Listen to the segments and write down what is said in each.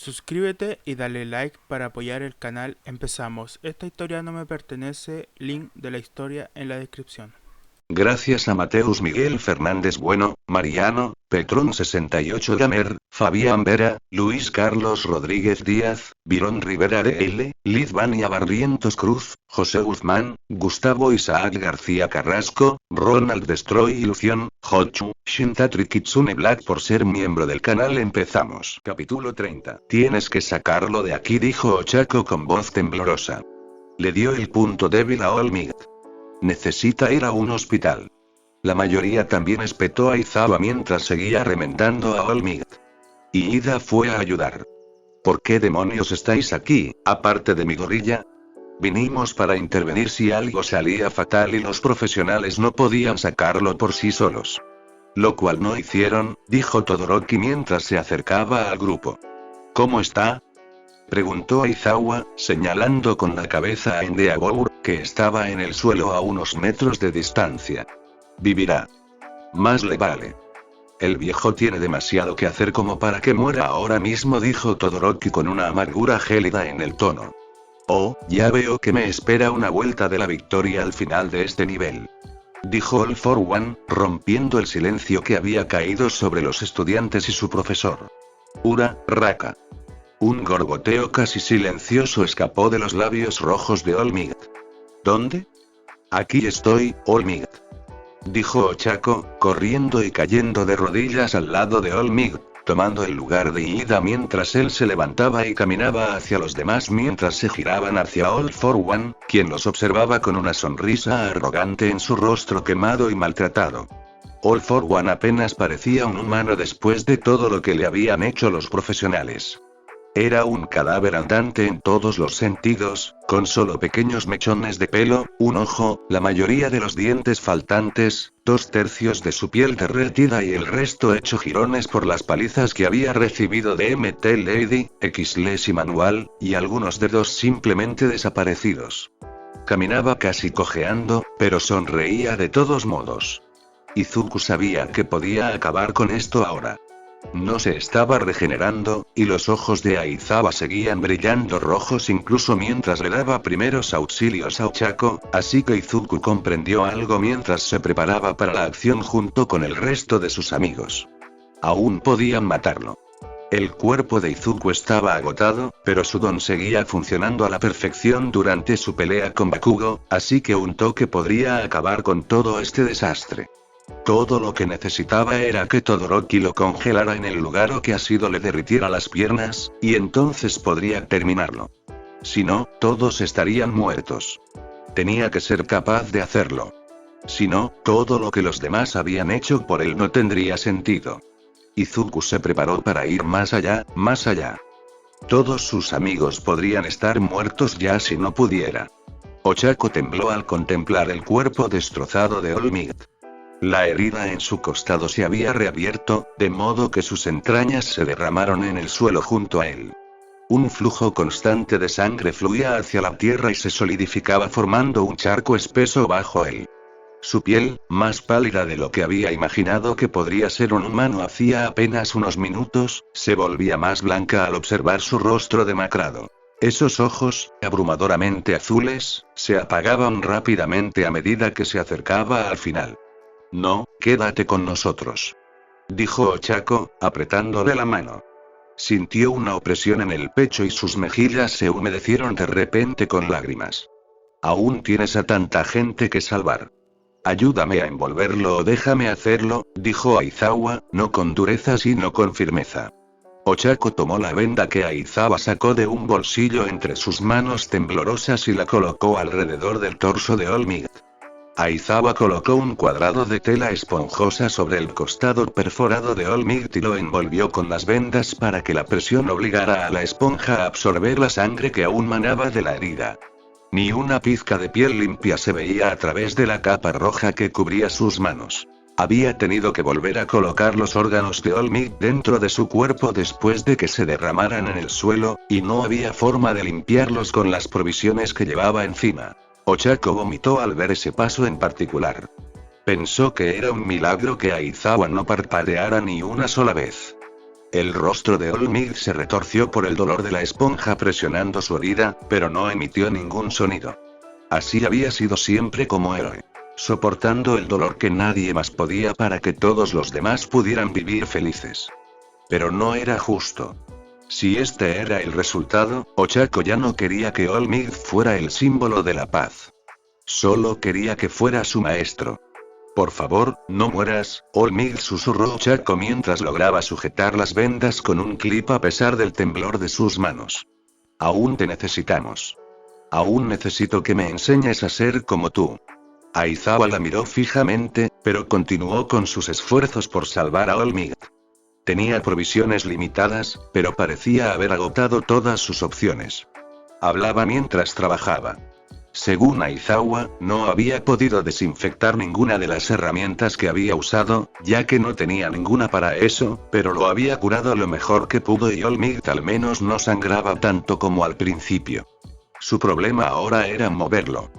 Suscríbete y dale like para apoyar el canal. Empezamos. Esta historia no me pertenece. Link de la historia en la descripción. Gracias a Mateus Miguel Fernández Bueno, Mariano, Petrón 68 Gamer, Fabián Vera, Luis Carlos Rodríguez Díaz, Virón Rivera DL, Lidvania Barrientos Cruz, José Guzmán, Gustavo Isaac García Carrasco, Ronald Destroy Ilusión, Hochu, Shintatri Kitsune Black. Por ser miembro del canal empezamos. Capítulo 30. Tienes que sacarlo de aquí, dijo Ochako con voz temblorosa. Le dio el punto débil a Olmigt. Necesita ir a un hospital. La mayoría también espetó a Izawa mientras seguía remendando a Olmigt. Y Ida fue a ayudar. ¿Por qué demonios estáis aquí, aparte de mi gorilla? Vinimos para intervenir si algo salía fatal y los profesionales no podían sacarlo por sí solos. Lo cual no hicieron, dijo Todoroki mientras se acercaba al grupo. ¿Cómo está?, preguntó Aizawa, señalando con la cabeza a Endeavor, que estaba en el suelo a unos metros de distancia. Vivirá. Más le vale. El viejo tiene demasiado que hacer como para que muera ahora mismo, dijo Todoroki con una amargura gélida en el tono. Oh, ya veo que me espera una vuelta de la victoria al final de este nivel, dijo All for One, rompiendo el silencio que había caído sobre los estudiantes y su profesor. Ura, Raka. Un gorgoteo casi silencioso escapó de los labios rojos de Olmigt. ¿Dónde? Aquí estoy, Olmigt, dijo Ochako, corriendo y cayendo de rodillas al lado de Olmigt, tomando el lugar de Ida mientras él se levantaba y caminaba hacia los demás mientras se giraban hacia All for One, quien los observaba con una sonrisa arrogante en su rostro quemado y maltratado. All for One apenas parecía un humano después de todo lo que le habían hecho los profesionales. Era un cadáver andante en todos los sentidos, con solo pequeños mechones de pelo, un ojo, la mayoría de los dientes faltantes, 2/3 de su piel derretida y el resto hecho jirones por las palizas que había recibido de MT Lady, Xles y Manual, y algunos dedos simplemente desaparecidos. Caminaba casi cojeando, pero sonreía de todos modos. Izuku sabía que podía acabar con esto ahora. No se estaba regenerando, y los ojos de Aizawa seguían brillando rojos incluso mientras le daba primeros auxilios a Ochako, así que Izuku comprendió algo mientras se preparaba para la acción junto con el resto de sus amigos. Aún podían matarlo. El cuerpo de Izuku estaba agotado, pero su don seguía funcionando a la perfección durante su pelea con Bakugo, así que un toque podría acabar con todo este desastre. Todo lo que necesitaba era que Todoroki lo congelara en el lugar o que Ashido le derritiera las piernas, y entonces podría terminarlo. Si no, todos estarían muertos. Tenía que ser capaz de hacerlo. Si no, todo lo que los demás habían hecho por él no tendría sentido. Izuku se preparó para ir más allá, más allá. Todos sus amigos podrían estar muertos ya si no pudiera. Ochako tembló al contemplar el cuerpo destrozado de Olmigt. La herida en su costado se había reabierto, de modo que sus entrañas se derramaron en el suelo junto a él. Un flujo constante de sangre fluía hacia la tierra y se solidificaba formando un charco espeso bajo él. Su piel, más pálida de lo que había imaginado que podría ser un humano hacía apenas unos minutos, se volvía más blanca al observar su rostro demacrado. Esos ojos, abrumadoramente azules, se apagaban rápidamente a medida que se acercaba al final. No, quédate con nosotros, dijo Ochako, apretándole la mano. Sintió una opresión en el pecho y sus mejillas se humedecieron de repente con lágrimas. Aún tienes a tanta gente que salvar. Ayúdame a envolverlo o déjame hacerlo, dijo Aizawa, no con dureza sino con firmeza. Ochako tomó la venda que Aizawa sacó de un bolsillo entre sus manos temblorosas y la colocó alrededor del torso de Olmigt. Aizawa colocó un cuadrado de tela esponjosa sobre el costado perforado de Olmigt y lo envolvió con las vendas para que la presión obligara a la esponja a absorber la sangre que aún manaba de la herida. Ni una pizca de piel limpia se veía a través de la capa roja que cubría sus manos. Había tenido que volver a colocar los órganos de Olmigt dentro de su cuerpo después de que se derramaran en el suelo, y no había forma de limpiarlos con las provisiones que llevaba encima. Ochako vomitó al ver ese paso en particular. Pensó que era un milagro que Aizawa no parpadeara ni una sola vez. El rostro de All Might se retorció por el dolor de la esponja presionando su herida, pero no emitió ningún sonido. Así había sido siempre como héroe. Soportando el dolor que nadie más podía para que todos los demás pudieran vivir felices. Pero no era justo. Si este era el resultado, Ochako ya no quería que All Might fuera el símbolo de la paz. Solo quería que fuera su maestro. Por favor, no mueras, All Might susurró Ochako mientras lograba sujetar las vendas con un clip a pesar del temblor de sus manos. Aún te necesitamos. Aún necesito que me enseñes a ser como tú. Aizawa la miró fijamente, pero continuó con sus esfuerzos por salvar a All Might. Tenía provisiones limitadas, pero parecía haber agotado todas sus opciones. Hablaba mientras trabajaba. Según Aizawa, no había podido desinfectar ninguna de las herramientas que había usado, ya que no tenía ninguna para eso, pero lo había curado lo mejor que pudo y All Might al menos no sangraba tanto como al principio. Su problema ahora era moverlo.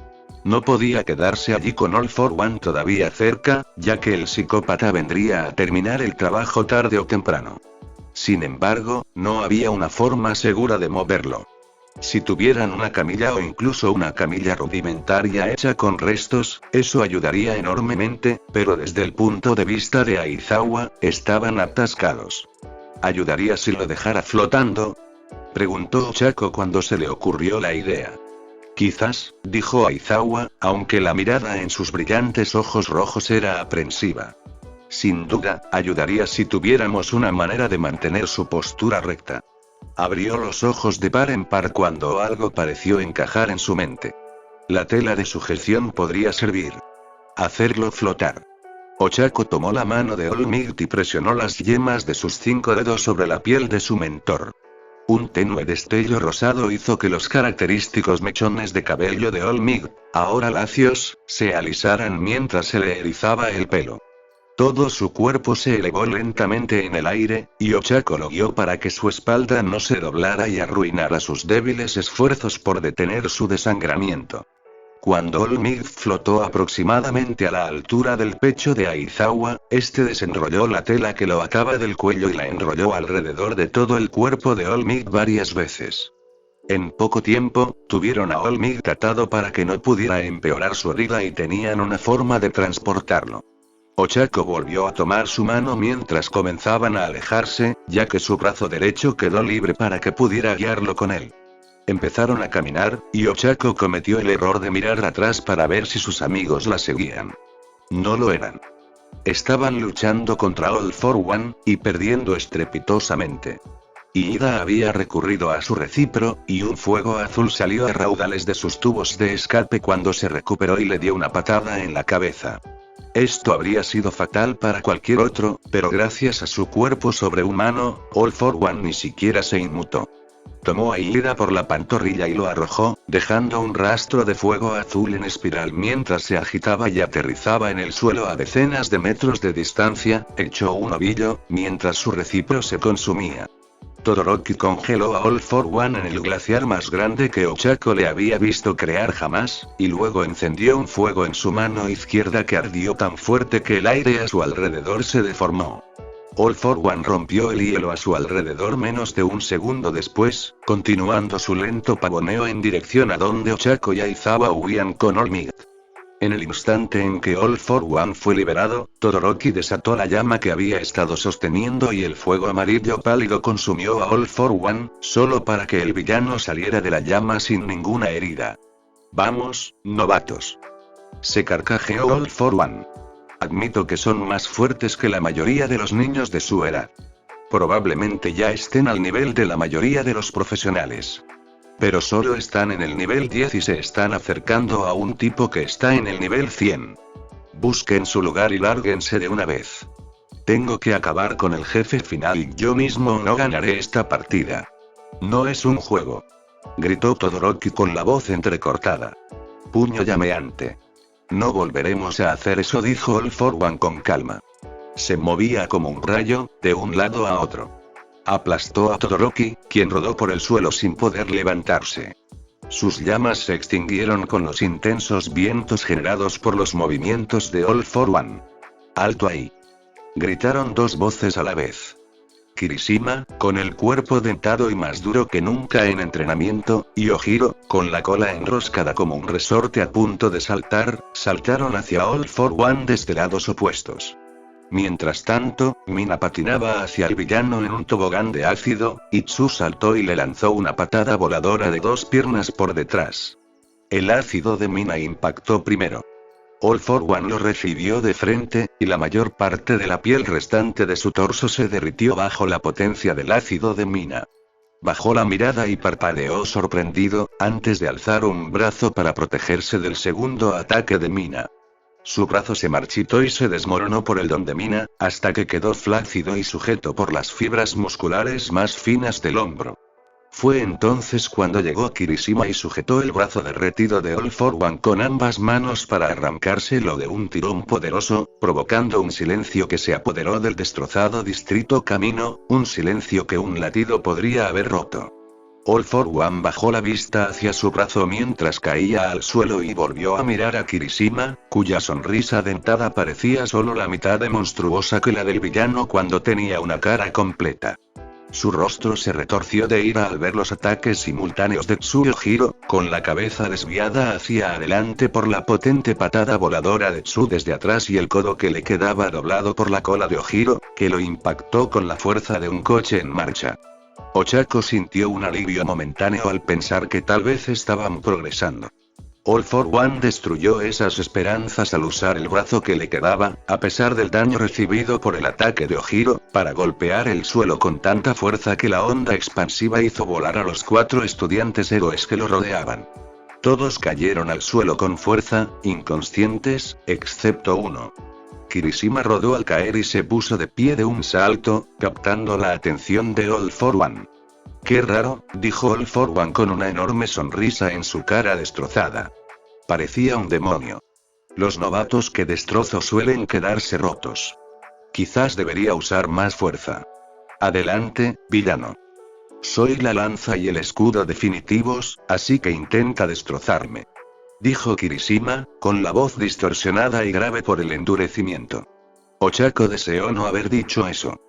No podía quedarse allí con All for One todavía cerca, ya que el psicópata vendría a terminar el trabajo tarde o temprano. Sin embargo, no había una forma segura de moverlo. Si tuvieran una camilla o incluso una camilla rudimentaria hecha con restos, eso ayudaría enormemente, pero desde el punto de vista de Aizawa, estaban atascados. ¿Ayudaría si lo dejara flotando? Preguntó Ochako cuando se le ocurrió la idea. Quizás, dijo Aizawa, aunque la mirada en sus brillantes ojos rojos era aprensiva. Sin duda, ayudaría si tuviéramos una manera de mantener su postura recta. Abrió los ojos de par en par cuando algo pareció encajar en su mente. La tela de sujeción podría servir. Hacerlo flotar. Ochako tomó la mano de All Might y presionó las yemas de sus 5 dedos sobre la piel de su mentor. Un tenue destello rosado hizo que los característicos mechones de cabello de All Might, ahora lacios, se alisaran mientras se le erizaba el pelo. Todo su cuerpo se elevó lentamente en el aire, y Ochako lo guió para que su espalda no se doblara y arruinara sus débiles esfuerzos por detener su desangramiento. Cuando All Might flotó aproximadamente a la altura del pecho de Aizawa, este desenrolló la tela que lo ataba del cuello y la enrolló alrededor de todo el cuerpo de All Might varias veces. En poco tiempo, tuvieron a All Might atado para que no pudiera empeorar su herida y tenían una forma de transportarlo. Ochako volvió a tomar su mano mientras comenzaban a alejarse, ya que su brazo derecho quedó libre para que pudiera guiarlo con él. Empezaron a caminar, y Ochako cometió el error de mirar atrás para ver si sus amigos la seguían. No lo eran. Estaban luchando contra All for One, y perdiendo estrepitosamente. Ida había recurrido a su recipro, y un fuego azul salió a raudales de sus tubos de escape cuando se recuperó y le dio una patada en la cabeza. Esto habría sido fatal para cualquier otro, pero gracias a su cuerpo sobrehumano, All for One ni siquiera se inmutó. Tomó a Ida por la pantorrilla y lo arrojó, dejando un rastro de fuego azul en espiral mientras se agitaba y aterrizaba en el suelo a decenas de metros de distancia, hecho un ovillo, mientras su recipro se consumía. Todoroki congeló a All for One en el glaciar más grande que Ochako le había visto crear jamás, y luego encendió un fuego en su mano izquierda que ardió tan fuerte que el aire a su alrededor se deformó. All for One rompió el hielo a su alrededor menos de un segundo después, continuando su lento pavoneo en dirección a donde Ochako y Aizawa huían con All Might. En el instante en que All for One fue liberado, Todoroki desató la llama que había estado sosteniendo y el fuego amarillo pálido consumió a All for One, solo para que el villano saliera de la llama sin ninguna herida. «Vamos, novatos». Se carcajeó All for One. «Admito que son más fuertes que la mayoría de los niños de su edad. Probablemente ya estén al nivel de la mayoría de los profesionales. Pero solo están en el nivel 10 y se están acercando a un tipo que está en el nivel 100. Busquen su lugar y lárguense de una vez. Tengo que acabar con el jefe final y yo mismo no ganaré esta partida. No es un juego», gritó Todoroki con la voz entrecortada. Puño llameante. «No volveremos a hacer eso», dijo All for One con calma. Se movía como un rayo, de un lado a otro. Aplastó a Todoroki, quien rodó por el suelo sin poder levantarse. Sus llamas se extinguieron con los intensos vientos generados por los movimientos de All for One. «¡Alto ahí!», gritaron dos voces a la vez. Kirishima, con el cuerpo dentado y más duro que nunca en entrenamiento, y Ojiro, con la cola enroscada como un resorte a punto de saltar, saltaron hacia All for One desde lados opuestos. Mientras tanto, Mina patinaba hacia el villano en un tobogán de ácido, y Tsu saltó y le lanzó una patada voladora de 2 piernas por detrás. El ácido de Mina impactó primero. All for One lo recibió de frente, y la mayor parte de la piel restante de su torso se derritió bajo la potencia del ácido de Mina. Bajó la mirada y parpadeó sorprendido, antes de alzar un brazo para protegerse del segundo ataque de Mina. Su brazo se marchitó y se desmoronó por el don de Mina, hasta que quedó flácido y sujeto por las fibras musculares más finas del hombro. Fue entonces cuando llegó Kirishima y sujetó el brazo derretido de All for One con ambas manos para arrancárselo de un tirón poderoso, provocando un silencio que se apoderó del destrozado distrito Camino, un silencio que un latido podría haber roto. All for One bajó la vista hacia su brazo mientras caía al suelo y volvió a mirar a Kirishima, cuya sonrisa dentada parecía solo la mitad de monstruosa que la del villano cuando tenía una cara completa. Su rostro se retorció de ira al ver los ataques simultáneos de Tsuyohiro, con la cabeza desviada hacia adelante por la potente patada voladora de Tsu desde atrás y el codo que le quedaba doblado por la cola de Ojiro, que lo impactó con la fuerza de un coche en marcha. Ochako sintió un alivio momentáneo al pensar que tal vez estaban progresando. All for One destruyó esas esperanzas al usar el brazo que le quedaba, a pesar del daño recibido por el ataque de Ojiro, para golpear el suelo con tanta fuerza que la onda expansiva hizo volar a los 4 estudiantes héroes que lo rodeaban. Todos cayeron al suelo con fuerza, inconscientes, excepto uno. Kirishima rodó al caer y se puso de pie de un salto, captando la atención de All for One. «Qué raro», dijo All for One con una enorme sonrisa en su cara destrozada. Parecía un demonio. Los novatos que destrozo suelen quedarse rotos. Quizás debería usar más fuerza. Adelante, villano. Soy la lanza y el escudo definitivos, así que intenta destrozarme. Dijo Kirishima, con la voz distorsionada y grave por el endurecimiento. Ochako deseó no haber dicho eso.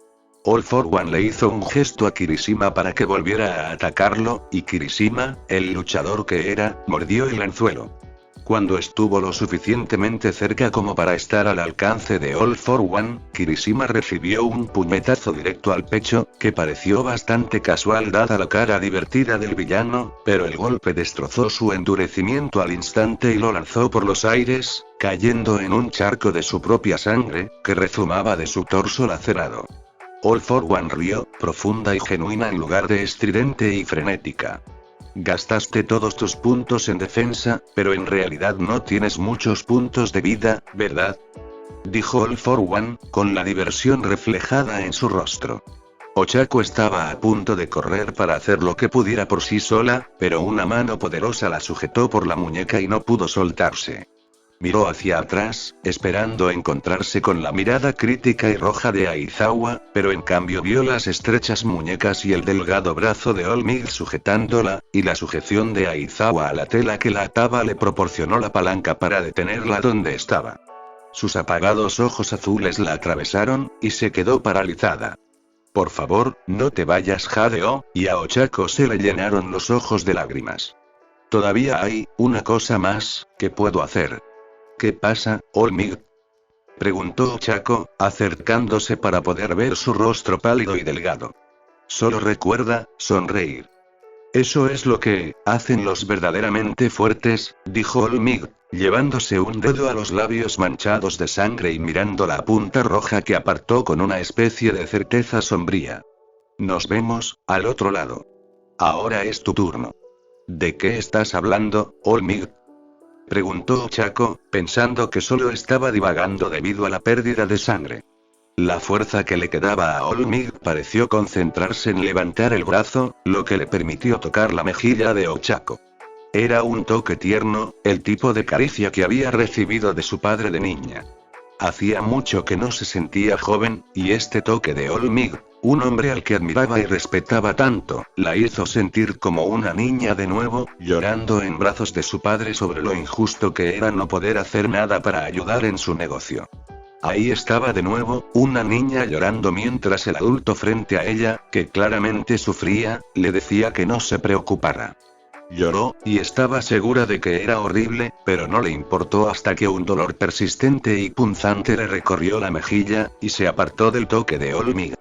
All for One le hizo un gesto a Kirishima para que volviera a atacarlo, y Kirishima, el luchador que era, mordió el anzuelo. Cuando estuvo lo suficientemente cerca como para estar al alcance de All for One, Kirishima recibió un puñetazo directo al pecho, que pareció bastante casual dada la cara divertida del villano, pero el golpe destrozó su endurecimiento al instante y lo lanzó por los aires, cayendo en un charco de su propia sangre, que rezumaba de su torso lacerado. All for One rió, profunda y genuina en lugar de estridente y frenética. Gastaste todos tus puntos en defensa, pero en realidad no tienes muchos puntos de vida, ¿verdad? Dijo All for One, con la diversión reflejada en su rostro. Ochako estaba a punto de correr para hacer lo que pudiera por sí sola, pero una mano poderosa la sujetó por la muñeca y no pudo soltarse. Miró hacia atrás, esperando encontrarse con la mirada crítica y roja de Aizawa, pero en cambio vio las estrechas muñecas y el delgado brazo de All Might sujetándola, y la sujeción de Aizawa a la tela que la ataba le proporcionó la palanca para detenerla donde estaba. Sus apagados ojos azules la atravesaron, y se quedó paralizada. Por favor, no te vayas, Jadeo, y a Ochako se le llenaron los ojos de lágrimas. Todavía hay una cosa más que puedo hacer. ¿Qué pasa, All Might? Preguntó Ochako, acercándose para poder ver su rostro pálido y delgado. Solo recuerda, sonreír. Eso es lo que hacen los verdaderamente fuertes, dijo All Might, llevándose un dedo a los labios manchados de sangre y mirando la punta roja que apartó con una especie de certeza sombría. Nos vemos, al otro lado. Ahora es tu turno. ¿De qué estás hablando, All Might? Preguntó Ochako, pensando que solo estaba divagando debido a la pérdida de sangre. La fuerza que le quedaba a All Might pareció concentrarse en levantar el brazo, lo que le permitió tocar la mejilla de Ochako. Era un toque tierno, el tipo de caricia que había recibido de su padre de niña. Hacía mucho que no se sentía joven, y este toque de All Might, un hombre al que admiraba y respetaba tanto, la hizo sentir como una niña de nuevo, llorando en brazos de su padre sobre lo injusto que era no poder hacer nada para ayudar en su negocio. Ahí estaba de nuevo, una niña llorando mientras el adulto frente a ella, que claramente sufría, le decía que no se preocupara. Lloró, y estaba segura de que era horrible, pero no le importó hasta que un dolor persistente y punzante le recorrió la mejilla, y se apartó del toque de Olmid.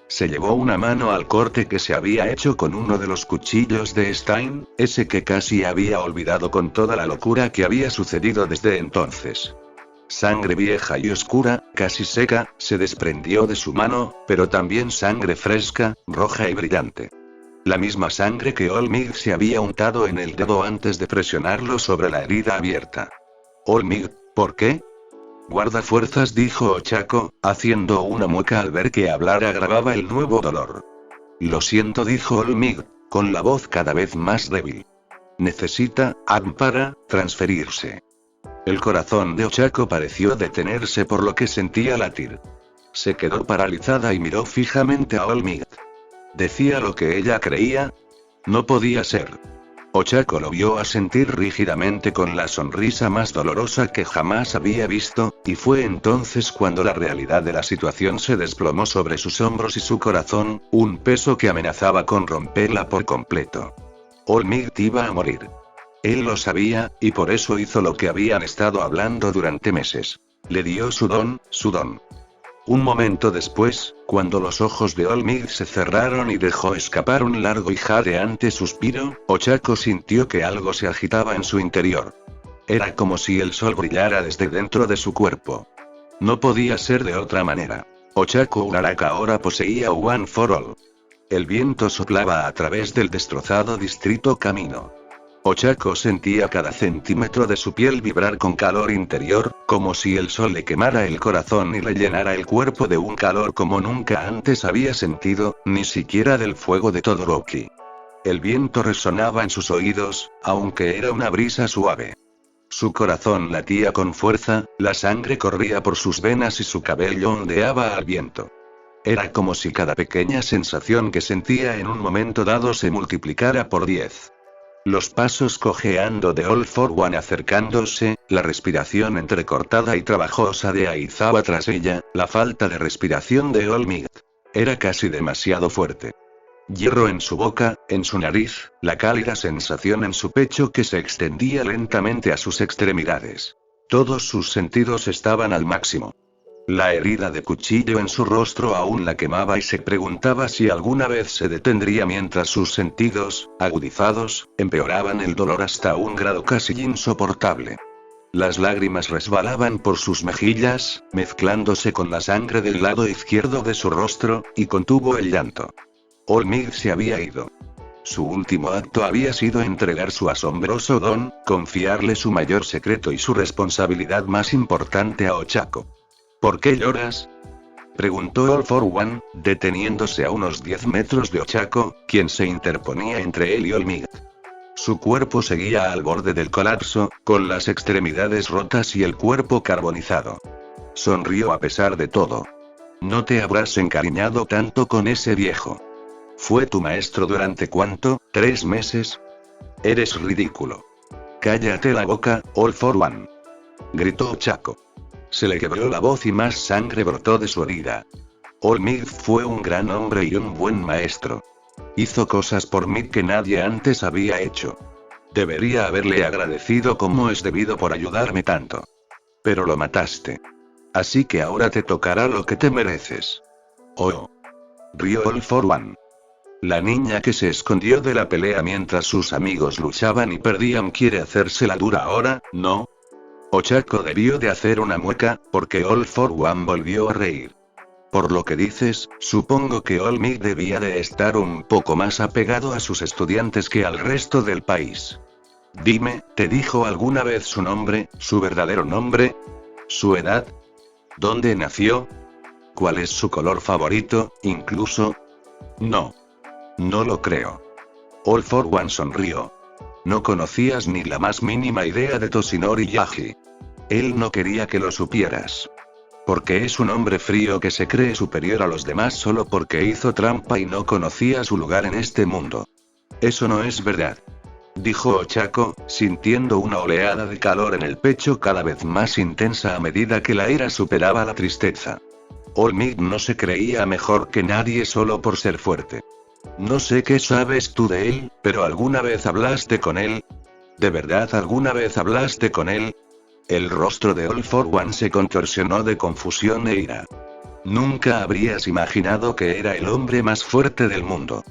Se llevó una mano al corte que se había hecho con uno de los cuchillos de Stein, ese que casi había olvidado con toda la locura que había sucedido desde entonces. Sangre vieja y oscura, casi seca, se desprendió de su mano, pero también sangre fresca, roja y brillante. La misma sangre que Olmid se había untado en el dedo antes de presionarlo sobre la herida abierta. Olmid, ¿por qué? Guarda fuerzas, dijo Ochako, haciendo una mueca al ver que hablar agravaba el nuevo dolor. Lo siento, dijo Olmid, con la voz cada vez más débil. Necesita, para, transferirse. El corazón de Ochako pareció detenerse por lo que sentía latir. Se quedó paralizada y miró fijamente a Olmid. ¿Decía lo que ella creía? No podía ser. Ochako lo vio asentir rígidamente con la sonrisa más dolorosa que jamás había visto, y fue entonces cuando la realidad de la situación se desplomó sobre sus hombros y su corazón, un peso que amenazaba con romperla por completo. Olmid iba a morir. Él lo sabía, y por eso hizo lo que habían estado hablando durante meses. Le dio su don, su don. Un momento después, cuando los ojos de Olmid se cerraron y dejó escapar un largo y jadeante suspiro, Ochako sintió que algo se agitaba en su interior. Era como si el sol brillara desde dentro de su cuerpo. No podía ser de otra manera. Ochako Uraraka ahora poseía One for All. El viento soplaba a través del destrozado distrito camino. Ochako sentía cada centímetro de su piel vibrar con calor interior, como si el sol le quemara el corazón y le llenara el cuerpo de un calor como nunca antes había sentido, ni siquiera del fuego de Todoroki. El viento resonaba en sus oídos, aunque era una brisa suave. Su corazón latía con fuerza, la sangre corría por sus venas y su cabello ondeaba al viento. Era como si cada pequeña sensación que sentía en un momento dado se multiplicara por 10. Los pasos cojeando de All for One acercándose, la respiración entrecortada y trabajosa de Aizawa tras ella, la falta de respiración de Olmid. Era casi demasiado fuerte. Hierro en su boca, en su nariz, la cálida sensación en su pecho que se extendía lentamente a sus extremidades. Todos sus sentidos estaban al máximo. La herida de cuchillo en su rostro aún la quemaba y se preguntaba si alguna vez se detendría mientras sus sentidos, agudizados, empeoraban el dolor hasta un grado casi insoportable. Las lágrimas resbalaban por sus mejillas, mezclándose con la sangre del lado izquierdo de su rostro, y contuvo el llanto. Olmid se había ido. Su último acto había sido entregar su asombroso don, confiarle su mayor secreto y su responsabilidad más importante a Ochako. ¿Por qué lloras? Preguntó All for One, deteniéndose a unos 10 metros de Ochako, quien se interponía entre él y Olmid. Su cuerpo seguía al borde del colapso, con las extremidades rotas y el cuerpo carbonizado. Sonrió a pesar de todo. No te habrás encariñado tanto con ese viejo. ¿Fue tu maestro durante cuánto? ¿3 meses? Eres ridículo. Cállate la boca, All for One. Gritó Ochako. Se le quebró la voz y más sangre brotó de su herida. Olmid fue un gran hombre y un buen maestro. Hizo cosas por mí que nadie antes había hecho. Debería haberle agradecido como es debido por ayudarme tanto. Pero lo mataste. Así que ahora te tocará lo que te mereces. Oh. Rió All for One. La niña que se escondió de la pelea mientras sus amigos luchaban y perdían quiere hacerse la dura ahora, ¿no? Ochako debió de hacer una mueca, porque All for One volvió a reír. Por lo que dices, supongo que Olmid debía de estar un poco más apegado a sus estudiantes que al resto del país. Dime, ¿te dijo alguna vez su nombre, su verdadero nombre? ¿Su edad? ¿Dónde nació? ¿Cuál es su color favorito, incluso? No. No lo creo. All for One sonrió. No conocías ni la más mínima idea de Toshinori Yaji. Él no quería que lo supieras. Porque es un hombre frío que se cree superior a los demás solo porque hizo trampa y no conocía su lugar en este mundo. Eso no es verdad. dijo Ochako, sintiendo una oleada de calor en el pecho cada vez más intensa a medida que la ira superaba la tristeza. All Might no se creía mejor que nadie solo por ser fuerte. No sé qué sabes tú de él, pero ¿alguna vez hablaste con él? ¿De verdad alguna vez hablaste con él? El rostro de All for One se contorsionó de confusión e ira. Nunca habrías imaginado que era el hombre más fuerte del mundo.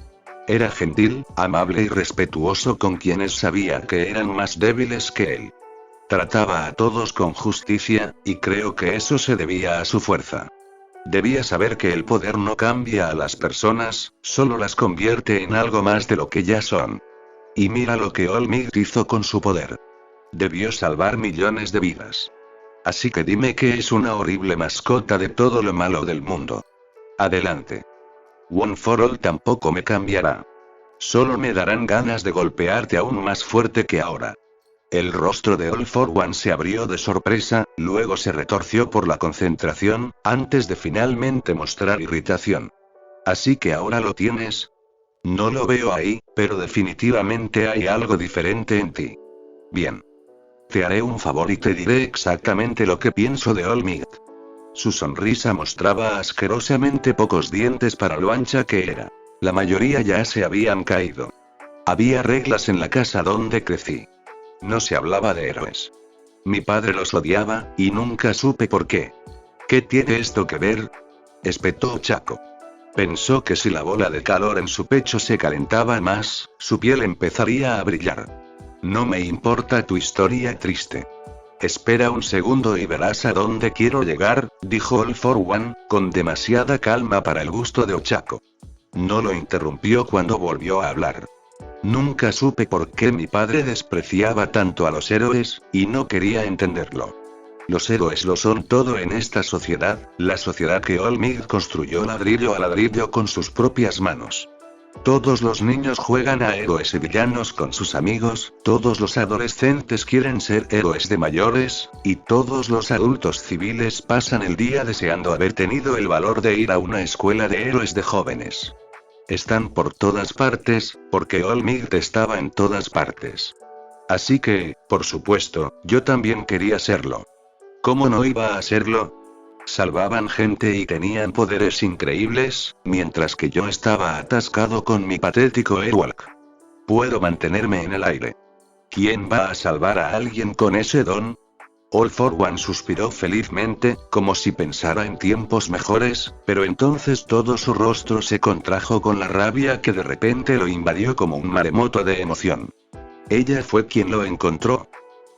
Era gentil, amable y respetuoso con quienes sabía que eran más débiles que él. Trataba a todos con justicia, y creo que eso se debía a su fuerza. Debía saber que el poder no cambia a las personas, solo las convierte en algo más de lo que ya son. Y mira lo que All Might hizo con su poder. Debió salvar millones de vidas. Así que dime que es una horrible mascota de todo lo malo del mundo. Adelante. One for All tampoco me cambiará. Solo me darán ganas de golpearte aún más fuerte que ahora. El rostro de All for One se abrió de sorpresa, luego se retorció por la concentración, antes de finalmente mostrar irritación. ¿Así que ahora lo tienes? No lo veo ahí, pero definitivamente hay algo diferente en ti. Bien. Te haré un favor y te diré exactamente lo que pienso de All Might. Su sonrisa mostraba asquerosamente pocos dientes para lo ancha que era. La mayoría ya se habían caído. Había reglas en la casa donde crecí. No se hablaba de héroes. Mi padre los odiaba, y nunca supe por qué. ¿Qué tiene esto que ver? Espetó Ochako. Pensó que si la bola de calor en su pecho se calentaba más, su piel empezaría a brillar. No me importa tu historia triste. Espera un segundo y verás a dónde quiero llegar, dijo All for One, con demasiada calma para el gusto de Ochako. No lo interrumpió cuando volvió a hablar. Nunca supe por qué mi padre despreciaba tanto a los héroes, y no quería entenderlo. Los héroes lo son todo en esta sociedad, la sociedad que All Might construyó ladrillo a ladrillo con sus propias manos. Todos los niños juegan a héroes y villanos con sus amigos, todos los adolescentes quieren ser héroes de mayores, y todos los adultos civiles pasan el día deseando haber tenido el valor de ir a una escuela de héroes de jóvenes. Están por todas partes, porque All Might estaba en todas partes. Así que, por supuesto, yo también quería serlo. ¿Cómo no iba a serlo? Salvaban gente y tenían poderes increíbles, mientras que yo estaba atascado con mi patético Airwalk. Puedo mantenerme en el aire. ¿Quién va a salvar a alguien con ese don? All for One suspiró felizmente, como si pensara en tiempos mejores, pero entonces todo su rostro se contrajo con la rabia que de repente lo invadió como un maremoto de emoción. Ella fue quien lo encontró.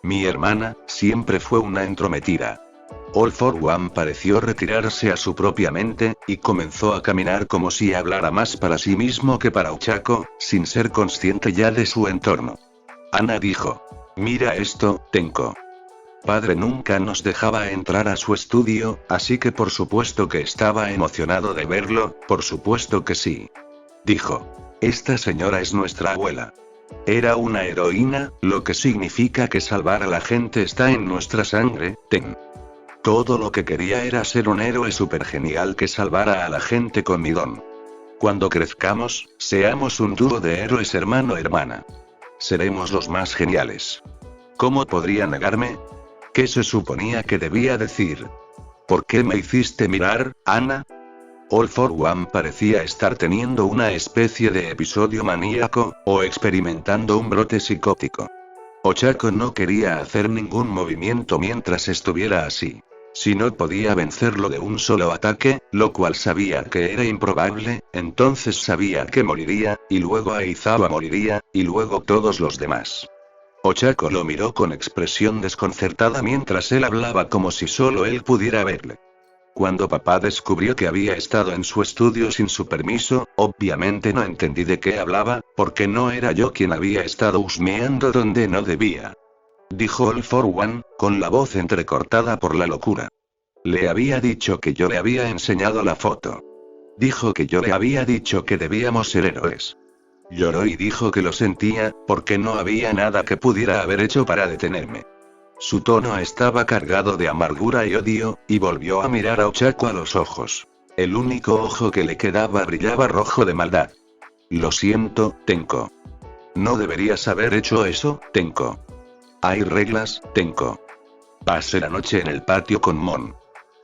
Mi hermana, siempre fue una entrometida. All for One pareció retirarse a su propia mente, y comenzó a caminar como si hablara más para sí mismo que para Ochako, sin ser consciente ya de su entorno. Ana dijo. Mira esto, Tenko. Padre nunca nos dejaba entrar a su estudio, así que por supuesto que estaba emocionado de verlo, por supuesto que sí. Dijo. Esta señora es nuestra abuela. Era una heroína, lo que significa que salvar a la gente está en nuestra sangre, Ten. Todo lo que quería era ser un héroe super genial que salvara a la gente con mi don. Cuando crezcamos, seamos un dúo de héroes hermano-hermana. Seremos los más geniales. ¿Cómo podría negarme? ¿Qué se suponía que debía decir? ¿Por qué me hiciste mirar, Ana? All for One parecía estar teniendo una especie de episodio maníaco, o experimentando un brote psicótico. Ochako no quería hacer ningún movimiento mientras estuviera así. Si no podía vencerlo de un solo ataque, lo cual sabía que era improbable, entonces sabía que moriría, y luego Aizawa moriría, y luego todos los demás. Ochako lo miró con expresión desconcertada mientras él hablaba como si solo él pudiera verle. Cuando papá descubrió que había estado en su estudio sin su permiso, obviamente no entendí de qué hablaba, porque no era yo quien había estado husmeando donde no debía. Dijo All for One, con la voz entrecortada por la locura. Le había dicho que yo le había enseñado la foto. Dijo que yo le había dicho que debíamos ser héroes. Lloró y dijo que lo sentía, porque no había nada que pudiera haber hecho para detenerme. Su tono estaba cargado de amargura y odio, y volvió a mirar a Ochako a los ojos. El único ojo que le quedaba brillaba rojo de maldad. Lo siento, Tenko. No deberías haber hecho eso, Tenko. Hay reglas, Tenko. Pasé la noche en el patio con Mon.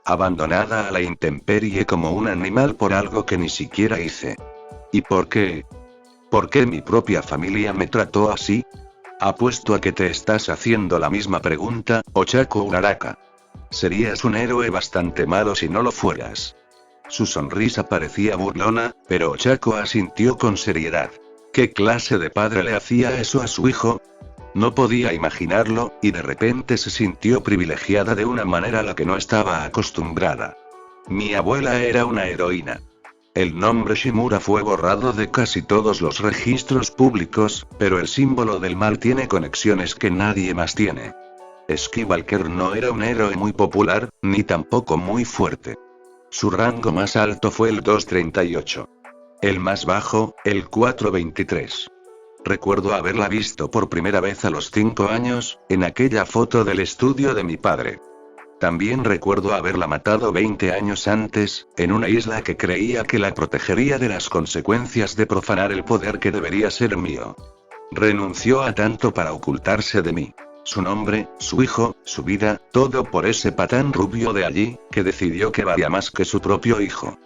Abandonada a la intemperie como un animal por algo que ni siquiera hice. ¿Y por qué? ¿Por qué mi propia familia me trató así? Apuesto a que te estás haciendo la misma pregunta, Ochako Uraraka. Serías un héroe bastante malo si no lo fueras. Su sonrisa parecía burlona, pero Ochako asintió con seriedad. ¿Qué clase de padre le hacía eso a su hijo? No podía imaginarlo, y de repente se sintió privilegiada de una manera a la que no estaba acostumbrada. Mi abuela era una heroína. El nombre Shimura fue borrado de casi todos los registros públicos, pero el símbolo del mal tiene conexiones que nadie más tiene. Skywalker no era un héroe muy popular, ni tampoco muy fuerte. Su rango más alto fue el 238. El más bajo, el 423. Recuerdo haberla visto por primera vez a los 5 años, en aquella foto del estudio de mi padre. También recuerdo haberla matado 20 años antes, en una isla que creía que la protegería de las consecuencias de profanar el poder que debería ser mío. Renunció a tanto para ocultarse de mí. Su nombre, su hijo, su vida, todo por ese patán rubio de allí, que decidió que valía más que su propio hijo.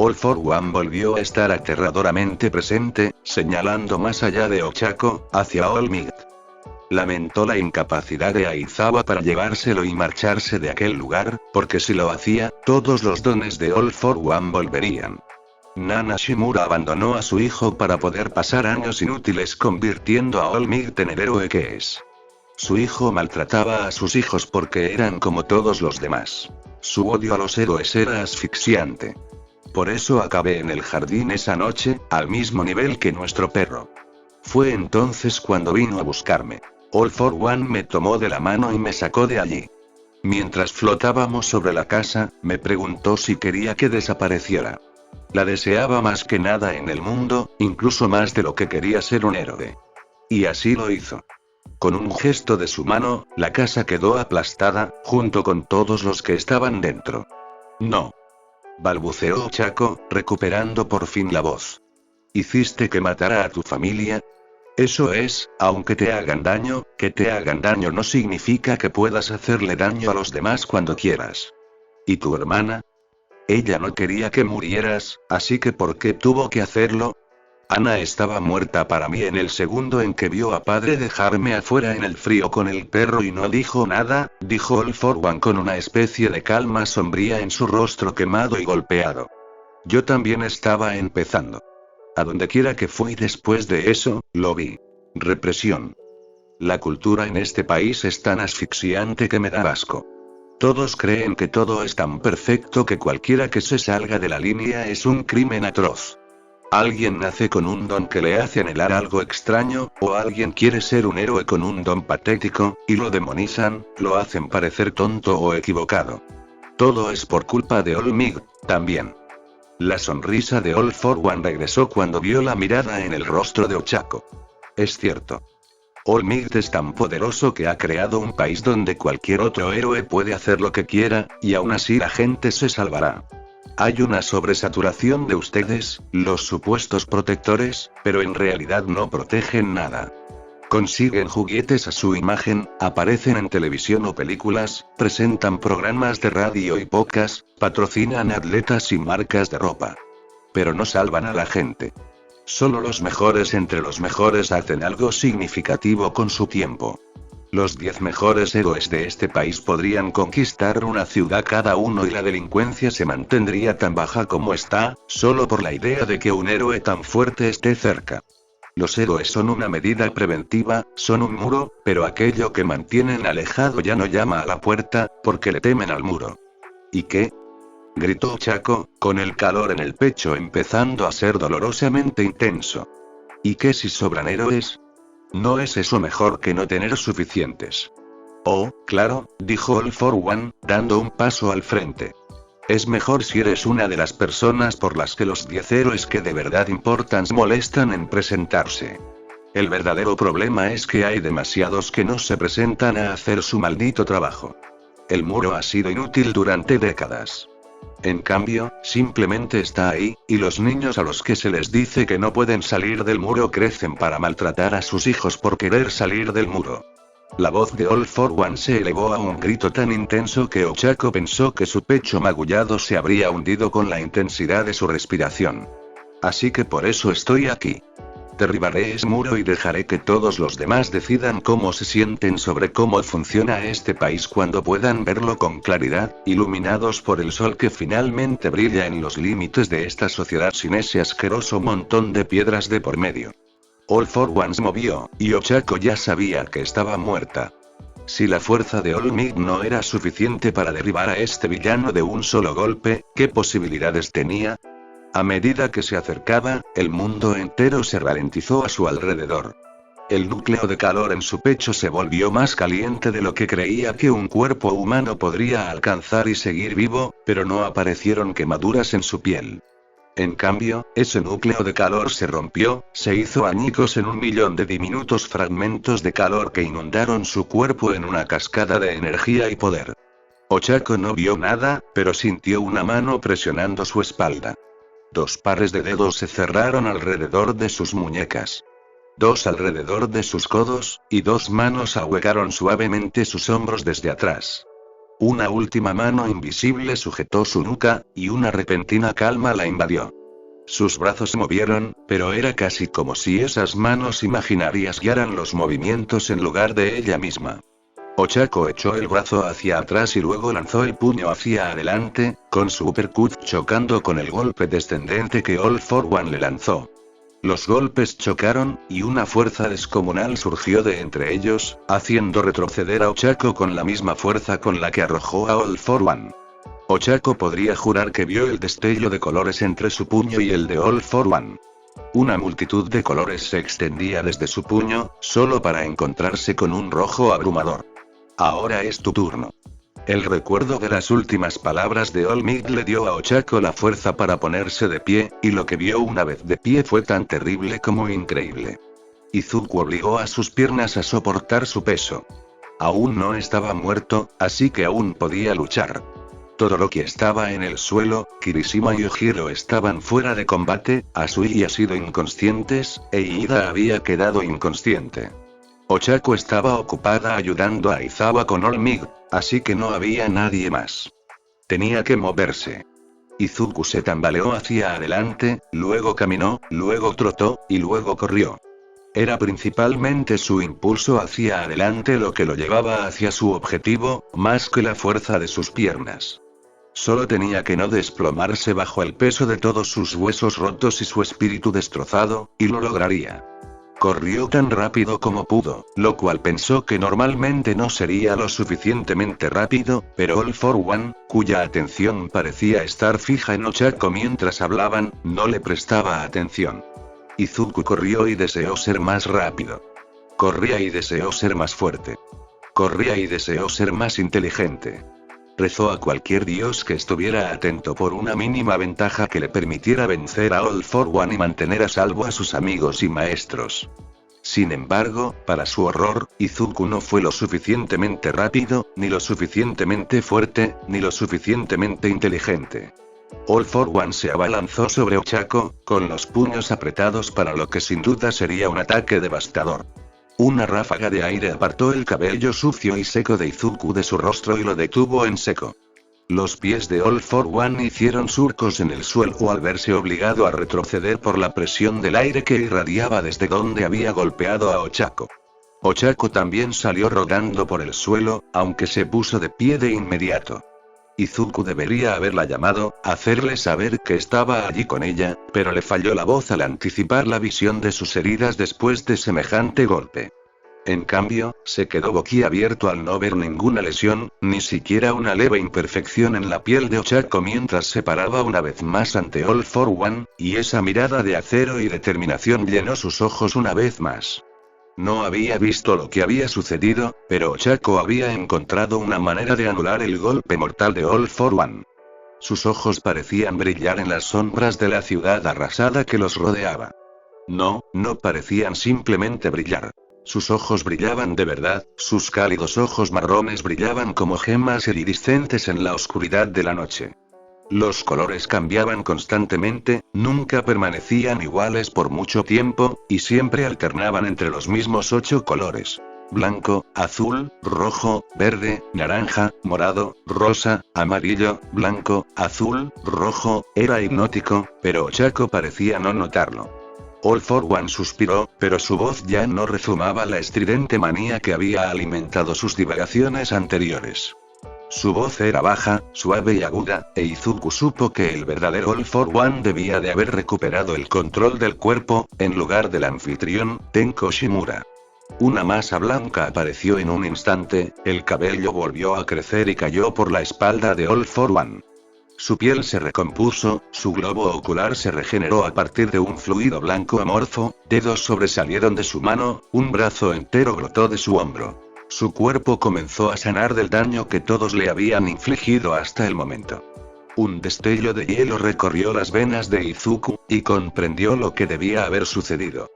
All for One volvió a estar aterradoramente presente, señalando más allá de Ochako, hacia All Might. Lamentó la incapacidad de Aizawa para llevárselo y marcharse de aquel lugar, porque si lo hacía, todos los dones de All for One volverían. Nana Shimura abandonó a su hijo para poder pasar años inútiles convirtiendo a All Might en el héroe que es. Su hijo maltrataba a sus hijos porque eran como todos los demás. Su odio a los héroes era asfixiante. Por eso acabé en el jardín esa noche, al mismo nivel que nuestro perro. Fue entonces cuando vino a buscarme. All for One me tomó de la mano y me sacó de allí. Mientras flotábamos sobre la casa, me preguntó si quería que desapareciera. La deseaba más que nada en el mundo, incluso más de lo que quería ser un héroe. Y así lo hizo. Con un gesto de su mano, la casa quedó aplastada, junto con todos los que estaban dentro. No. Balbuceó Ochako, recuperando por fin la voz. ¿Hiciste que matara a tu familia? Eso es, aunque te hagan daño, que te hagan daño no significa que puedas hacerle daño a los demás cuando quieras. ¿Y tu hermana? Ella no quería que murieras, así que ¿por qué tuvo que hacerlo? Ana estaba muerta para mí en el segundo en que vio a padre dejarme afuera en el frío con el perro y no dijo nada, dijo All for One con una especie de calma sombría en su rostro quemado y golpeado. Yo también estaba empezando. A donde quiera que fui después de eso, lo vi. Represión. La cultura en este país es tan asfixiante que me da asco. Todos creen que todo es tan perfecto que cualquiera que se salga de la línea es un crimen atroz. Alguien nace con un don que le hace anhelar algo extraño, o alguien quiere ser un héroe con un don patético, y lo demonizan, lo hacen parecer tonto o equivocado. Todo es por culpa de All Might, también. La sonrisa de All for One regresó cuando vio la mirada en el rostro de Ochako. Es cierto. All Might es tan poderoso que ha creado un país donde cualquier otro héroe puede hacer lo que quiera, y aún así la gente se salvará. Hay una sobresaturación de ustedes, los supuestos protectores, pero en realidad no protegen nada. Consiguen juguetes a su imagen, aparecen en televisión o películas, presentan programas de radio y podcast, patrocinan atletas y marcas de ropa. Pero no salvan a la gente. Solo los mejores entre los mejores hacen algo significativo con su tiempo. Los 10 mejores héroes de este país podrían conquistar una ciudad cada uno y la delincuencia se mantendría tan baja como está, solo por la idea de que un héroe tan fuerte esté cerca. Los héroes son una medida preventiva, son un muro, pero aquello que mantienen alejado ya no llama a la puerta, porque le temen al muro. ¿Y qué? Gritó Ochako, con el calor en el pecho empezando a ser dolorosamente intenso. ¿Y qué si sobran héroes? ¿No es eso mejor que no tener suficientes? Oh, claro, dijo All for One, dando un paso al frente. Es mejor si eres una de las personas por las que los 10 héroes que de verdad importan se molestan en presentarse. El verdadero problema es que hay demasiados que no se presentan a hacer su maldito trabajo. El muro ha sido inútil durante décadas. En cambio, simplemente está ahí, y los niños a los que se les dice que no pueden salir del muro crecen para maltratar a sus hijos por querer salir del muro. La voz de All for One se elevó a un grito tan intenso que Ochako pensó que su pecho magullado se habría hundido con la intensidad de su respiración. Así que por eso estoy aquí. Derribaré ese muro y dejaré que todos los demás decidan cómo se sienten sobre cómo funciona este país cuando puedan verlo con claridad, iluminados por el sol que finalmente brilla en los límites de esta sociedad sin ese asqueroso montón de piedras de por medio. All for One se movió, y Ochako ya sabía que estaba muerta. Si la fuerza de All Might no era suficiente para derribar a este villano de un solo golpe, ¿qué posibilidades tenía? A medida que se acercaba, el mundo entero se ralentizó a su alrededor. El núcleo de calor en su pecho se volvió más caliente de lo que creía que un cuerpo humano podría alcanzar y seguir vivo, pero no aparecieron quemaduras en su piel. En cambio, ese núcleo de calor se rompió, se hizo añicos en 1.000.000 de diminutos fragmentos de calor que inundaron su cuerpo en una cascada de energía y poder. Ochako no vio nada, pero sintió una mano presionando su espalda. 2 pares de dedos se cerraron alrededor de sus muñecas. 2 alrededor de sus codos, y 2 manos ahuecaron suavemente sus hombros desde atrás. Una última mano invisible sujetó su nuca, y una repentina calma la invadió. Sus brazos se movieron, pero era casi como si esas manos imaginarias guiaran los movimientos en lugar de ella misma. Ochako echó el brazo hacia atrás y luego lanzó el puño hacia adelante, con su uppercut chocando con el golpe descendente que All for One le lanzó. Los golpes chocaron, y una fuerza descomunal surgió de entre ellos, haciendo retroceder a Ochako con la misma fuerza con la que arrojó a All for One. Ochako podría jurar que vio el destello de colores entre su puño y el de All for One. Una multitud de colores se extendía desde su puño, solo para encontrarse con un rojo abrumador. Ahora es tu turno. El recuerdo de las últimas palabras de All Might le dio a Ochako la fuerza para ponerse de pie, y lo que vio una vez de pie fue tan terrible como increíble. Izuku obligó a sus piernas a soportar su peso. Aún no estaba muerto, así que aún podía luchar. Todoroki estaba en el suelo, Kirishima y Ojiro estaban fuera de combate, Asui y ha sido inconscientes, e Iida había quedado inconsciente. Ochako estaba ocupada ayudando a Izawa con All Might, así que no había nadie más. Tenía que moverse. Izuku se tambaleó hacia adelante, luego caminó, luego trotó, y luego corrió. Era principalmente su impulso hacia adelante lo que lo llevaba hacia su objetivo, más que la fuerza de sus piernas. Solo tenía que no desplomarse bajo el peso de todos sus huesos rotos y su espíritu destrozado, y lo lograría. Corrió tan rápido como pudo, lo cual pensó que normalmente no sería lo suficientemente rápido, pero All for One, cuya atención parecía estar fija en Ochako mientras hablaban, no le prestaba atención. Izuku corrió y deseó ser más rápido. Corría y deseó ser más fuerte. Corría y deseó ser más inteligente. Rezó a cualquier dios que estuviera atento por una mínima ventaja que le permitiera vencer a All for One y mantener a salvo a sus amigos y maestros. Sin embargo, para su horror, Izuku no fue lo suficientemente rápido, ni lo suficientemente fuerte, ni lo suficientemente inteligente. All for One se abalanzó sobre Ochako, con los puños apretados para lo que sin duda sería un ataque devastador. Una ráfaga de aire apartó el cabello sucio y seco de Izuku de su rostro y lo detuvo en seco. Los pies de All for One hicieron surcos en el suelo al verse obligado a retroceder por la presión del aire que irradiaba desde donde había golpeado a Ochako. Ochako también salió rodando por el suelo, aunque se puso de pie de inmediato. Izuku debería haberla llamado, hacerle saber que estaba allí con ella, pero le falló la voz al anticipar la visión de sus heridas después de semejante golpe. En cambio, se quedó boquiabierto al no ver ninguna lesión, ni siquiera una leve imperfección en la piel de Ochako mientras se paraba una vez más ante All for One, y esa mirada de acero y determinación llenó sus ojos una vez más. No había visto lo que había sucedido, pero Ochako había encontrado una manera de anular el golpe mortal de All for One. Sus ojos parecían brillar en las sombras de la ciudad arrasada que los rodeaba. No parecían simplemente brillar. Sus ojos brillaban de verdad, sus cálidos ojos marrones brillaban como gemas iridiscentes en la oscuridad de la noche. Los colores cambiaban constantemente, nunca permanecían iguales por mucho tiempo, y siempre alternaban entre los mismos 8 colores. Blanco, azul, rojo, verde, naranja, morado, rosa, amarillo, blanco, azul, rojo, era hipnótico, pero Ochako parecía no notarlo. All for One suspiró, pero su voz ya no rezumaba la estridente manía que había alimentado sus divagaciones anteriores. Su voz era baja, suave y aguda, e Izuku supo que el verdadero All for One debía de haber recuperado el control del cuerpo, en lugar del anfitrión, Tenko Shimura. Una masa blanca apareció en un instante, el cabello volvió a crecer y cayó por la espalda de All for One. Su piel se recompuso, su globo ocular se regeneró a partir de un fluido blanco amorfo, dedos sobresalieron de su mano, un brazo entero brotó de su hombro. Su cuerpo comenzó a sanar del daño que todos le habían infligido hasta el momento. Un destello de hielo recorrió las venas de Izuku, y comprendió lo que debía haber sucedido.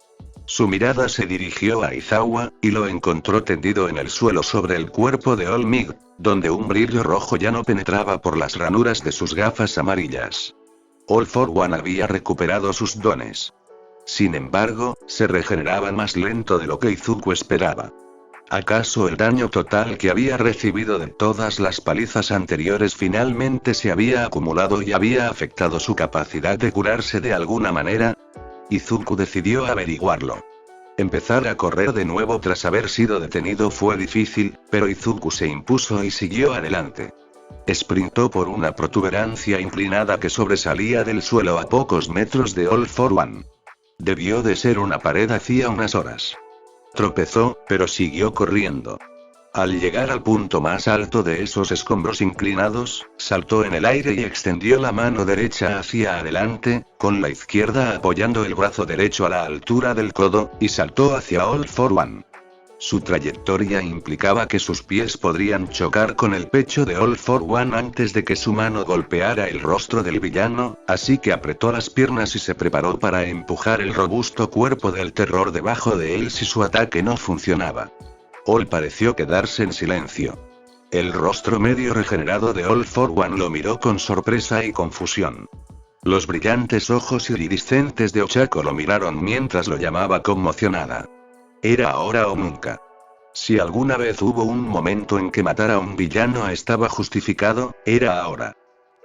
Su mirada se dirigió a Izawa, y lo encontró tendido en el suelo sobre el cuerpo de All Might, donde un brillo rojo ya no penetraba por las ranuras de sus gafas amarillas. All for One había recuperado sus dones. Sin embargo, se regeneraba más lento de lo que Izuku esperaba. ¿Acaso el daño total que había recibido de todas las palizas anteriores finalmente se había acumulado y había afectado su capacidad de curarse de alguna manera? Izuku decidió averiguarlo. Empezar a correr de nuevo tras haber sido detenido fue difícil, pero Izuku se impuso y siguió adelante. Sprintó por una protuberancia inclinada que sobresalía del suelo a pocos metros de All for One. Debió de ser una pared hacía unas horas. Tropezó, pero siguió corriendo. Al llegar al punto más alto de esos escombros inclinados, saltó en el aire y extendió la mano derecha hacia adelante, con la izquierda apoyando el brazo derecho a la altura del codo, y saltó hacia All for One. Su trayectoria implicaba que sus pies podrían chocar con el pecho de All for One antes de que su mano golpeara el rostro del villano, así que apretó las piernas y se preparó para empujar el robusto cuerpo del terror debajo de él si su ataque no funcionaba. All pareció quedarse en silencio. El rostro medio regenerado de All for One lo miró con sorpresa y confusión. Los brillantes ojos iridiscentes de Ochako lo miraron mientras lo llamaba conmocionada. Era ahora o nunca. Si alguna vez hubo un momento en que matar a un villano estaba justificado, era ahora.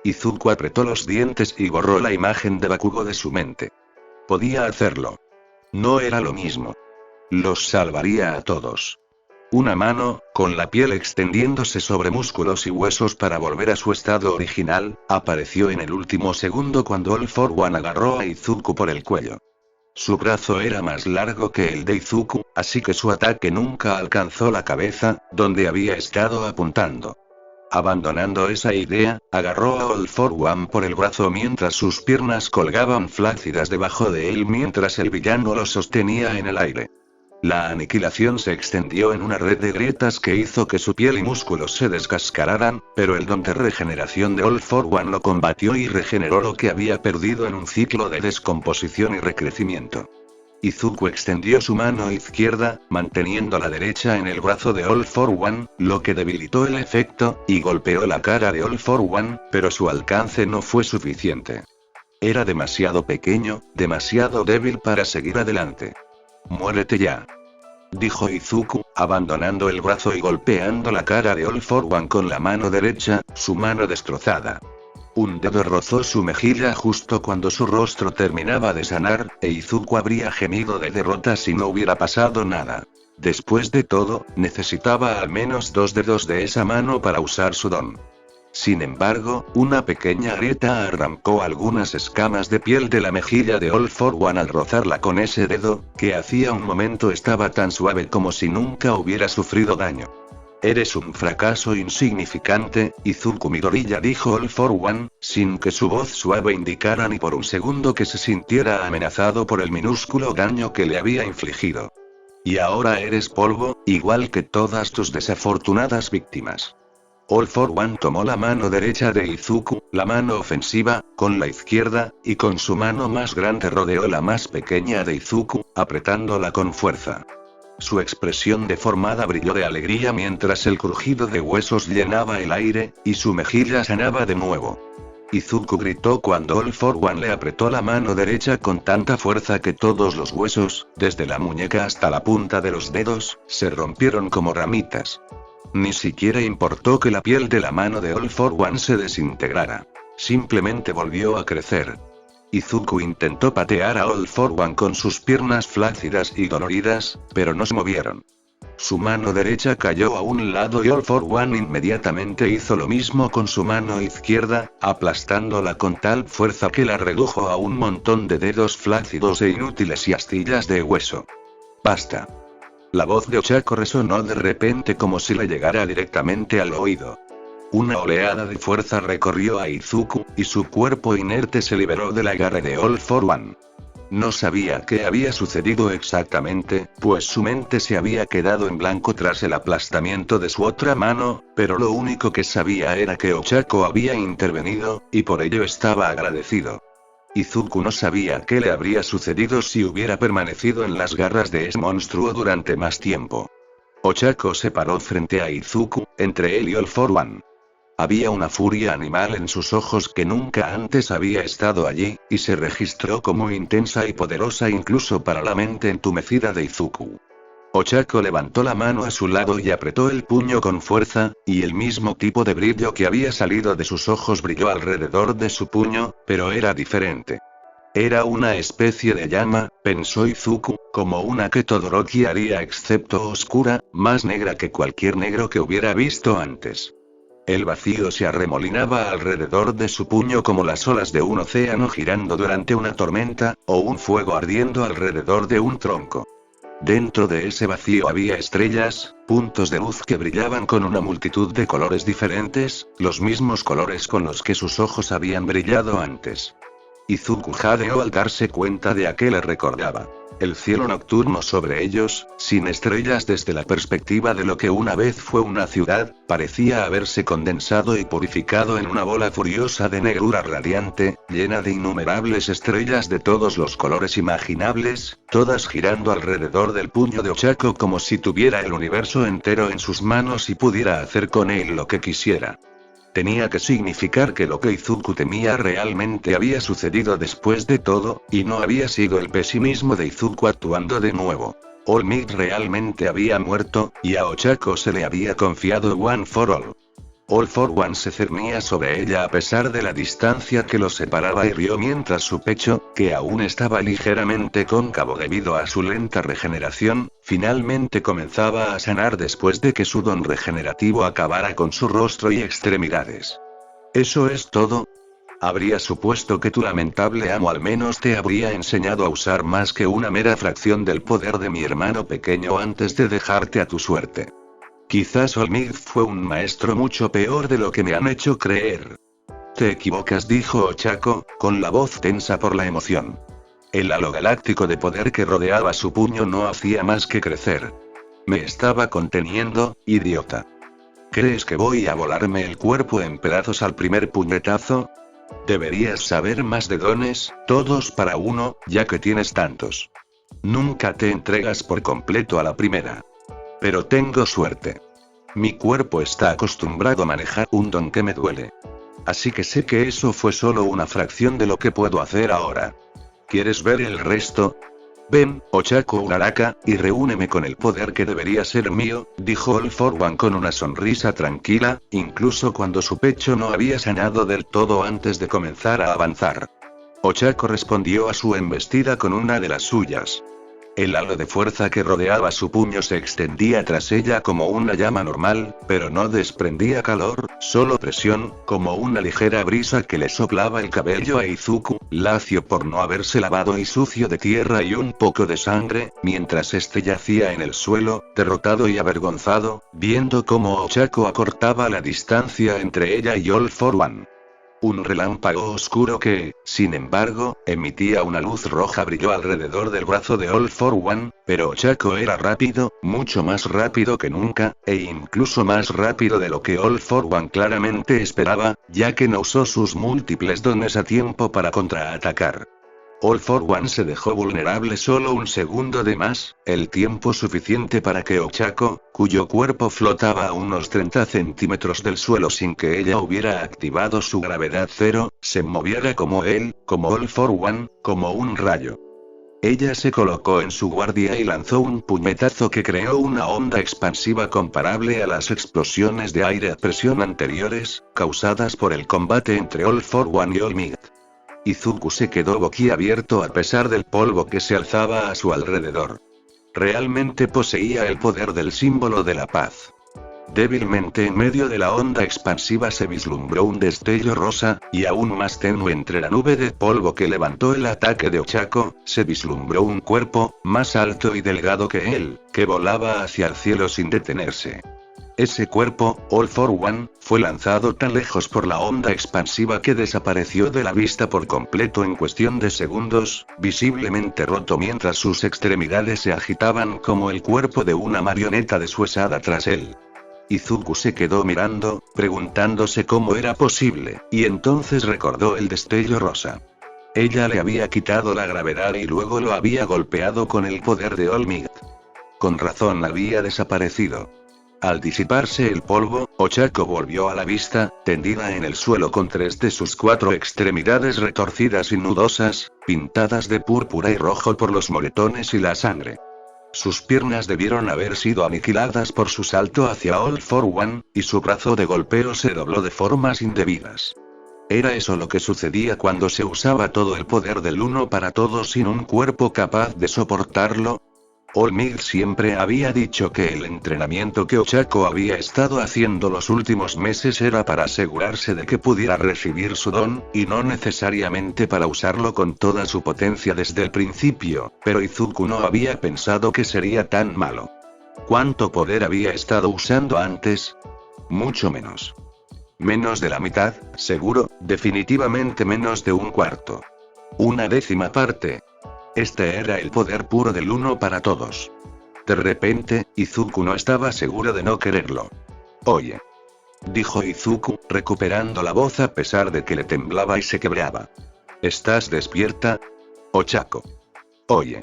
Izuku apretó los dientes y borró la imagen de Bakugo de su mente. Podía hacerlo. No era lo mismo. Los salvaría a todos. Una mano, con la piel extendiéndose sobre músculos y huesos para volver a su estado original, apareció en el último segundo cuando All for One agarró a Izuku por el cuello. Su brazo era más largo que el de Izuku, así que su ataque nunca alcanzó la cabeza, donde había estado apuntando. Abandonando esa idea, agarró a All for One por el brazo mientras sus piernas colgaban flácidas debajo de él mientras el villano lo sostenía en el aire. La aniquilación se extendió en una red de grietas que hizo que su piel y músculos se descascararan, pero el don de regeneración de All for One lo combatió y regeneró lo que había perdido en un ciclo de descomposición y recrecimiento. Izuku extendió su mano izquierda, manteniendo la derecha en el brazo de All for One, lo que debilitó el efecto, y golpeó la cara de All for One, pero su alcance no fue suficiente. Era demasiado pequeño, demasiado débil para seguir adelante. «Muérete ya», dijo Izuku, abandonando el brazo y golpeando la cara de All for One con la mano derecha, su mano destrozada. Un dedo rozó su mejilla justo cuando su rostro terminaba de sanar, e Izuku habría gemido de derrota si no hubiera pasado nada. Después de todo, necesitaba al menos 2 dedos de esa mano para usar su don. Sin embargo, una pequeña grieta arrancó algunas escamas de piel de la mejilla de All for One al rozarla con ese dedo, que hacía un momento estaba tan suave como si nunca hubiera sufrido daño. «Eres un fracaso insignificante, Izuku Midoriya», dijo All for One, sin que su voz suave indicara ni por un segundo que se sintiera amenazado por el minúsculo daño que le había infligido. «Y ahora eres polvo, igual que todas tus desafortunadas víctimas». All for One tomó la mano derecha de Izuku, la mano ofensiva, con la izquierda, y con su mano más grande rodeó la más pequeña de Izuku, apretándola con fuerza. Su expresión deformada brilló de alegría mientras el crujido de huesos llenaba el aire, y su mejilla sanaba de nuevo. Izuku gritó cuando All for One le apretó la mano derecha con tanta fuerza que todos los huesos, desde la muñeca hasta la punta de los dedos, se rompieron como ramitas. Ni siquiera importó que la piel de la mano de All for One se desintegrara. Simplemente volvió a crecer. Izuku intentó patear a All for One con sus piernas flácidas y doloridas, pero no se movieron. Su mano derecha cayó a un lado y All for One inmediatamente hizo lo mismo con su mano izquierda, aplastándola con tal fuerza que la redujo a un montón de dedos flácidos e inútiles y astillas de hueso. ¡Basta! La voz de Ochako resonó de repente como si le llegara directamente al oído. Una oleada de fuerza recorrió a Izuku, y su cuerpo inerte se liberó del agarre de All for One. No sabía qué había sucedido exactamente, pues su mente se había quedado en blanco tras el aplastamiento de su otra mano, pero lo único que sabía era que Ochako había intervenido, y por ello estaba agradecido. Izuku no sabía qué le habría sucedido si hubiera permanecido en las garras de ese monstruo durante más tiempo. Ochako se paró frente a Izuku, entre él y All for One. Había una furia animal en sus ojos que nunca antes había estado allí, y se registró como intensa y poderosa incluso para la mente entumecida de Izuku. Ochako levantó la mano a su lado y apretó el puño con fuerza, y el mismo tipo de brillo que había salido de sus ojos brilló alrededor de su puño, pero era diferente. Era una especie de llama, pensó Izuku, como una que Todoroki haría excepto oscura, más negra que cualquier negro que hubiera visto antes. El vacío se arremolinaba alrededor de su puño como las olas de un océano girando durante una tormenta, o un fuego ardiendo alrededor de un tronco. Dentro de ese vacío había estrellas, puntos de luz que brillaban con una multitud de colores diferentes, los mismos colores con los que sus ojos habían brillado antes. Izuku jadeó al darse cuenta de a qué le recordaba. El cielo nocturno sobre ellos, sin estrellas desde la perspectiva de lo que una vez fue una ciudad, parecía haberse condensado y purificado en una bola furiosa de negrura radiante, llena de innumerables estrellas de todos los colores imaginables, todas girando alrededor del puño de Ochako como si tuviera el universo entero en sus manos y pudiera hacer con él lo que quisiera. Tenía que significar que lo que Izuku temía realmente había sucedido después de todo, y no había sido el pesimismo de Izuku actuando de nuevo. All Might realmente había muerto, y a Ochako se le había confiado One for All. All for One se cernía sobre ella a pesar de la distancia que los separaba y rió mientras su pecho, que aún estaba ligeramente cóncavo debido a su lenta regeneración, finalmente comenzaba a sanar después de que su don regenerativo acabara con su rostro y extremidades. ¿Eso es todo? Habría supuesto que tu lamentable amo al menos te habría enseñado a usar más que una mera fracción del poder de mi hermano pequeño antes de dejarte a tu suerte. Quizás All Might fue un maestro mucho peor de lo que me han hecho creer. Te equivocas, dijo Ochako, con la voz tensa por la emoción. El halo galáctico de poder que rodeaba su puño no hacía más que crecer. Me estaba conteniendo, idiota. ¿Crees que voy a volarme el cuerpo en pedazos al primer puñetazo? Deberías saber más de dones, todos para uno, ya que tienes tantos. Nunca te entregas por completo a la primera. Pero tengo suerte. Mi cuerpo está acostumbrado a manejar un don que me duele. Así que sé que eso fue solo una fracción de lo que puedo hacer ahora. ¿Quieres ver el resto? Ven, Ochako Uraraka, y reúneme con el poder que debería ser mío, dijo All for One con una sonrisa tranquila, incluso cuando su pecho no había sanado del todo antes de comenzar a avanzar. Ochako respondió a su embestida con una de las suyas. El halo de fuerza que rodeaba su puño se extendía tras ella como una llama normal, pero no desprendía calor, solo presión, como una ligera brisa que le soplaba el cabello a Izuku, lacio por no haberse lavado y sucio de tierra y un poco de sangre, mientras este yacía en el suelo, derrotado y avergonzado, viendo cómo Ochako acortaba la distancia entre ella y All for One. Un relámpago oscuro que, sin embargo, emitía una luz roja brilló alrededor del brazo de All for One, pero Ochako era rápido, mucho más rápido que nunca, e incluso más rápido de lo que All for One claramente esperaba, ya que no usó sus múltiples dones a tiempo para contraatacar. All for One se dejó vulnerable solo un segundo de más, el tiempo suficiente para que Ochako, cuyo cuerpo flotaba a unos 30 centímetros del suelo sin que ella hubiera activado su gravedad cero, se moviera como él, como All for One, como un rayo. Ella se colocó en su guardia y lanzó un puñetazo que creó una onda expansiva comparable a las explosiones de aire a presión anteriores, causadas por el combate entre All for One y All Might. Izuku se quedó boquiabierto a pesar del polvo que se alzaba a su alrededor. Realmente poseía el poder del símbolo de la paz. Débilmente en medio de la onda expansiva se vislumbró un destello rosa, y aún más tenue entre la nube de polvo que levantó el ataque de Ochako, se vislumbró un cuerpo, más alto y delgado que él, que volaba hacia el cielo sin detenerse. Ese cuerpo, All for One, fue lanzado tan lejos por la onda expansiva que desapareció de la vista por completo en cuestión de segundos, visiblemente roto mientras sus extremidades se agitaban como el cuerpo de una marioneta deshuesada tras él. Izuku se quedó mirando, preguntándose cómo era posible, y entonces recordó el destello rosa. Ella le había quitado la gravedad y luego lo había golpeado con el poder de All Might. Con razón había desaparecido. Al disiparse el polvo, Ochako volvió a la vista, tendida en el suelo con 3 de sus 4 extremidades retorcidas y nudosas, pintadas de púrpura y rojo por los moretones y la sangre. Sus piernas debieron haber sido aniquiladas por su salto hacia All for One, y su brazo de golpeo se dobló de formas indebidas. ¿Era eso lo que sucedía cuando se usaba todo el poder del uno para todos sin un cuerpo capaz de soportarlo? All Might siempre había dicho que el entrenamiento que Ochako había estado haciendo los últimos meses era para asegurarse de que pudiera recibir su don, y no necesariamente para usarlo con toda su potencia desde el principio, pero Izuku no había pensado que sería tan malo. ¿Cuánto poder había estado usando antes? Mucho menos. Menos de la mitad, seguro, definitivamente menos de un cuarto. 1/10 parte. Este era el poder puro del uno para todos. De repente, Izuku no estaba seguro de no quererlo. Oye. Dijo Izuku, recuperando la voz a pesar de que le temblaba y se quebraba. ¿Estás despierta? Ochako. Oye.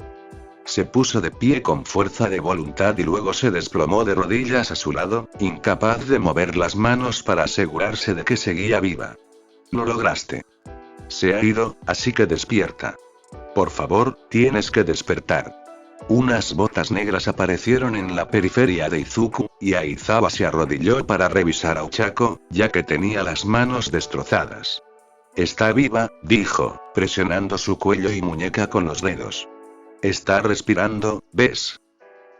Se puso de pie con fuerza de voluntad y luego se desplomó de rodillas a su lado, incapaz de mover las manos para asegurarse de que seguía viva. Lo lograste. Se ha ido, así que despierta. Por favor, tienes que despertar. Unas botas negras aparecieron en la periferia de Izuku, y Aizawa se arrodilló para revisar a Ochako, ya que tenía las manos destrozadas. Está viva, dijo, presionando su cuello y muñeca con los dedos. Está respirando, ¿ves?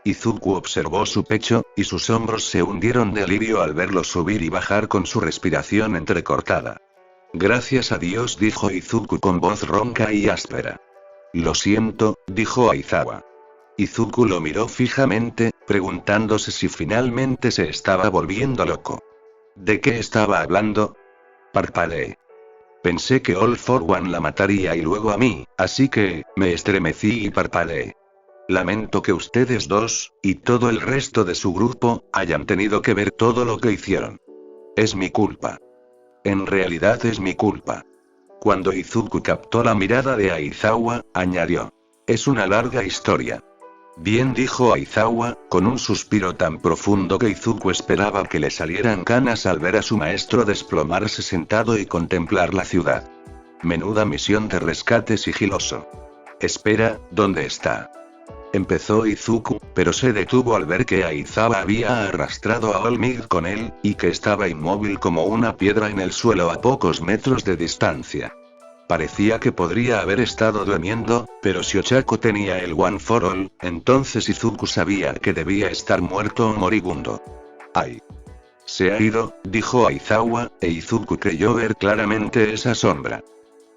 Izuku observó su pecho, y sus hombros se hundieron de alivio al verlo subir y bajar con su respiración entrecortada. Gracias a Dios, dijo Izuku con voz ronca y áspera. Lo siento, dijo Aizawa. Izuku lo miró fijamente, preguntándose si finalmente se estaba volviendo loco. ¿De qué estaba hablando? Parpadeé. Pensé que All for One la mataría y luego a mí, así que, me estremecí y parpadeé. Lamento que ustedes dos, y todo el resto de su grupo, hayan tenido que ver todo lo que hicieron. Es mi culpa. En realidad es mi culpa. Cuando Izuku captó la mirada de Aizawa, añadió. Es una larga historia. Bien, dijo Aizawa, con un suspiro tan profundo que Izuku esperaba que le salieran canas al ver a su maestro desplomarse sentado y contemplar la ciudad. Menuda misión de rescate sigiloso. Espera, ¿dónde está? Empezó Izuku, pero se detuvo al ver que Aizawa había arrastrado a All Might con él, y que estaba inmóvil como una piedra en el suelo a pocos metros de distancia. Parecía que podría haber estado durmiendo, pero si Ochako tenía el One for All, entonces Izuku sabía que debía estar muerto o moribundo. ¡Ay! Se ha ido, dijo Aizawa, e Izuku creyó ver claramente esa sombra.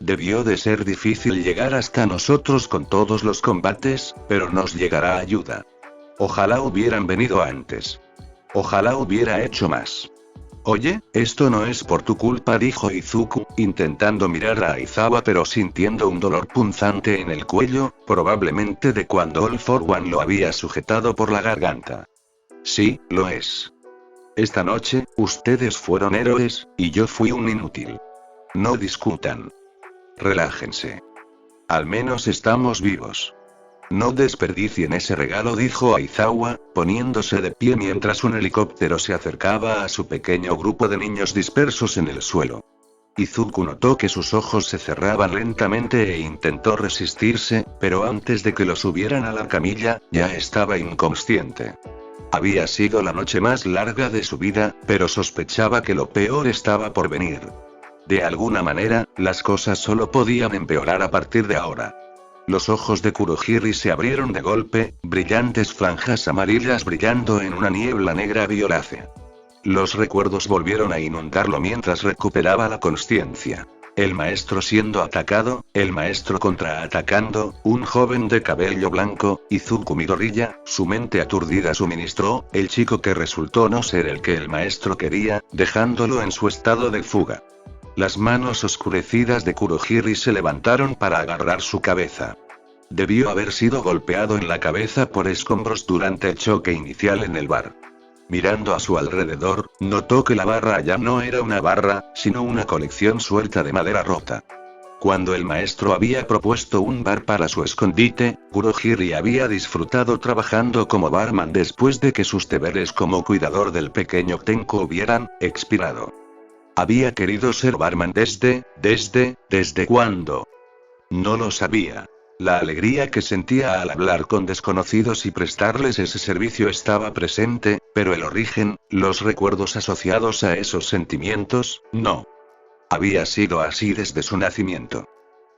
Debió de ser difícil llegar hasta nosotros con todos los combates, pero nos llegará ayuda. Ojalá hubieran venido antes. Ojalá hubiera hecho más. Oye, esto no es por tu culpa, dijo Izuku, intentando mirar a Aizawa pero sintiendo un dolor punzante en el cuello, probablemente de cuando All for One lo había sujetado por la garganta. Sí, lo es. Esta noche, ustedes fueron héroes, y yo fui un inútil. No discutan. Relájense. Al menos estamos vivos. No desperdicien ese regalo, dijo Aizawa, poniéndose de pie mientras un helicóptero se acercaba a su pequeño grupo de niños dispersos en el suelo. Izuku notó que sus ojos se cerraban lentamente e intentó resistirse, pero antes de que lo subieran a la camilla, ya estaba inconsciente. Había sido la noche más larga de su vida, pero sospechaba que lo peor estaba por venir. De alguna manera, las cosas solo podían empeorar a partir de ahora. Los ojos de Kurohiri se abrieron de golpe, brillantes franjas amarillas brillando en una niebla negra violácea. Los recuerdos volvieron a inundarlo mientras recuperaba la consciencia. El maestro siendo atacado, el maestro contraatacando, un joven de cabello blanco, Izuku Midoriya, su mente aturdida suministró, el chico que resultó no ser el que el maestro quería, dejándolo en su estado de fuga. Las manos oscurecidas de Kurohiri se levantaron para agarrar su cabeza. Debió haber sido golpeado en la cabeza por escombros durante el choque inicial en el bar. Mirando a su alrededor, notó que la barra ya no era una barra, sino una colección suelta de madera rota. Cuando el maestro había propuesto un bar para su escondite, Kurohiri había disfrutado trabajando como barman después de que sus deberes como cuidador del pequeño Tenko hubieran expirado. Había querido ser barman ¿desde cuándo? No lo sabía. La alegría que sentía al hablar con desconocidos y prestarles ese servicio estaba presente, pero el origen, los recuerdos asociados a esos sentimientos, no. Había sido así desde su nacimiento.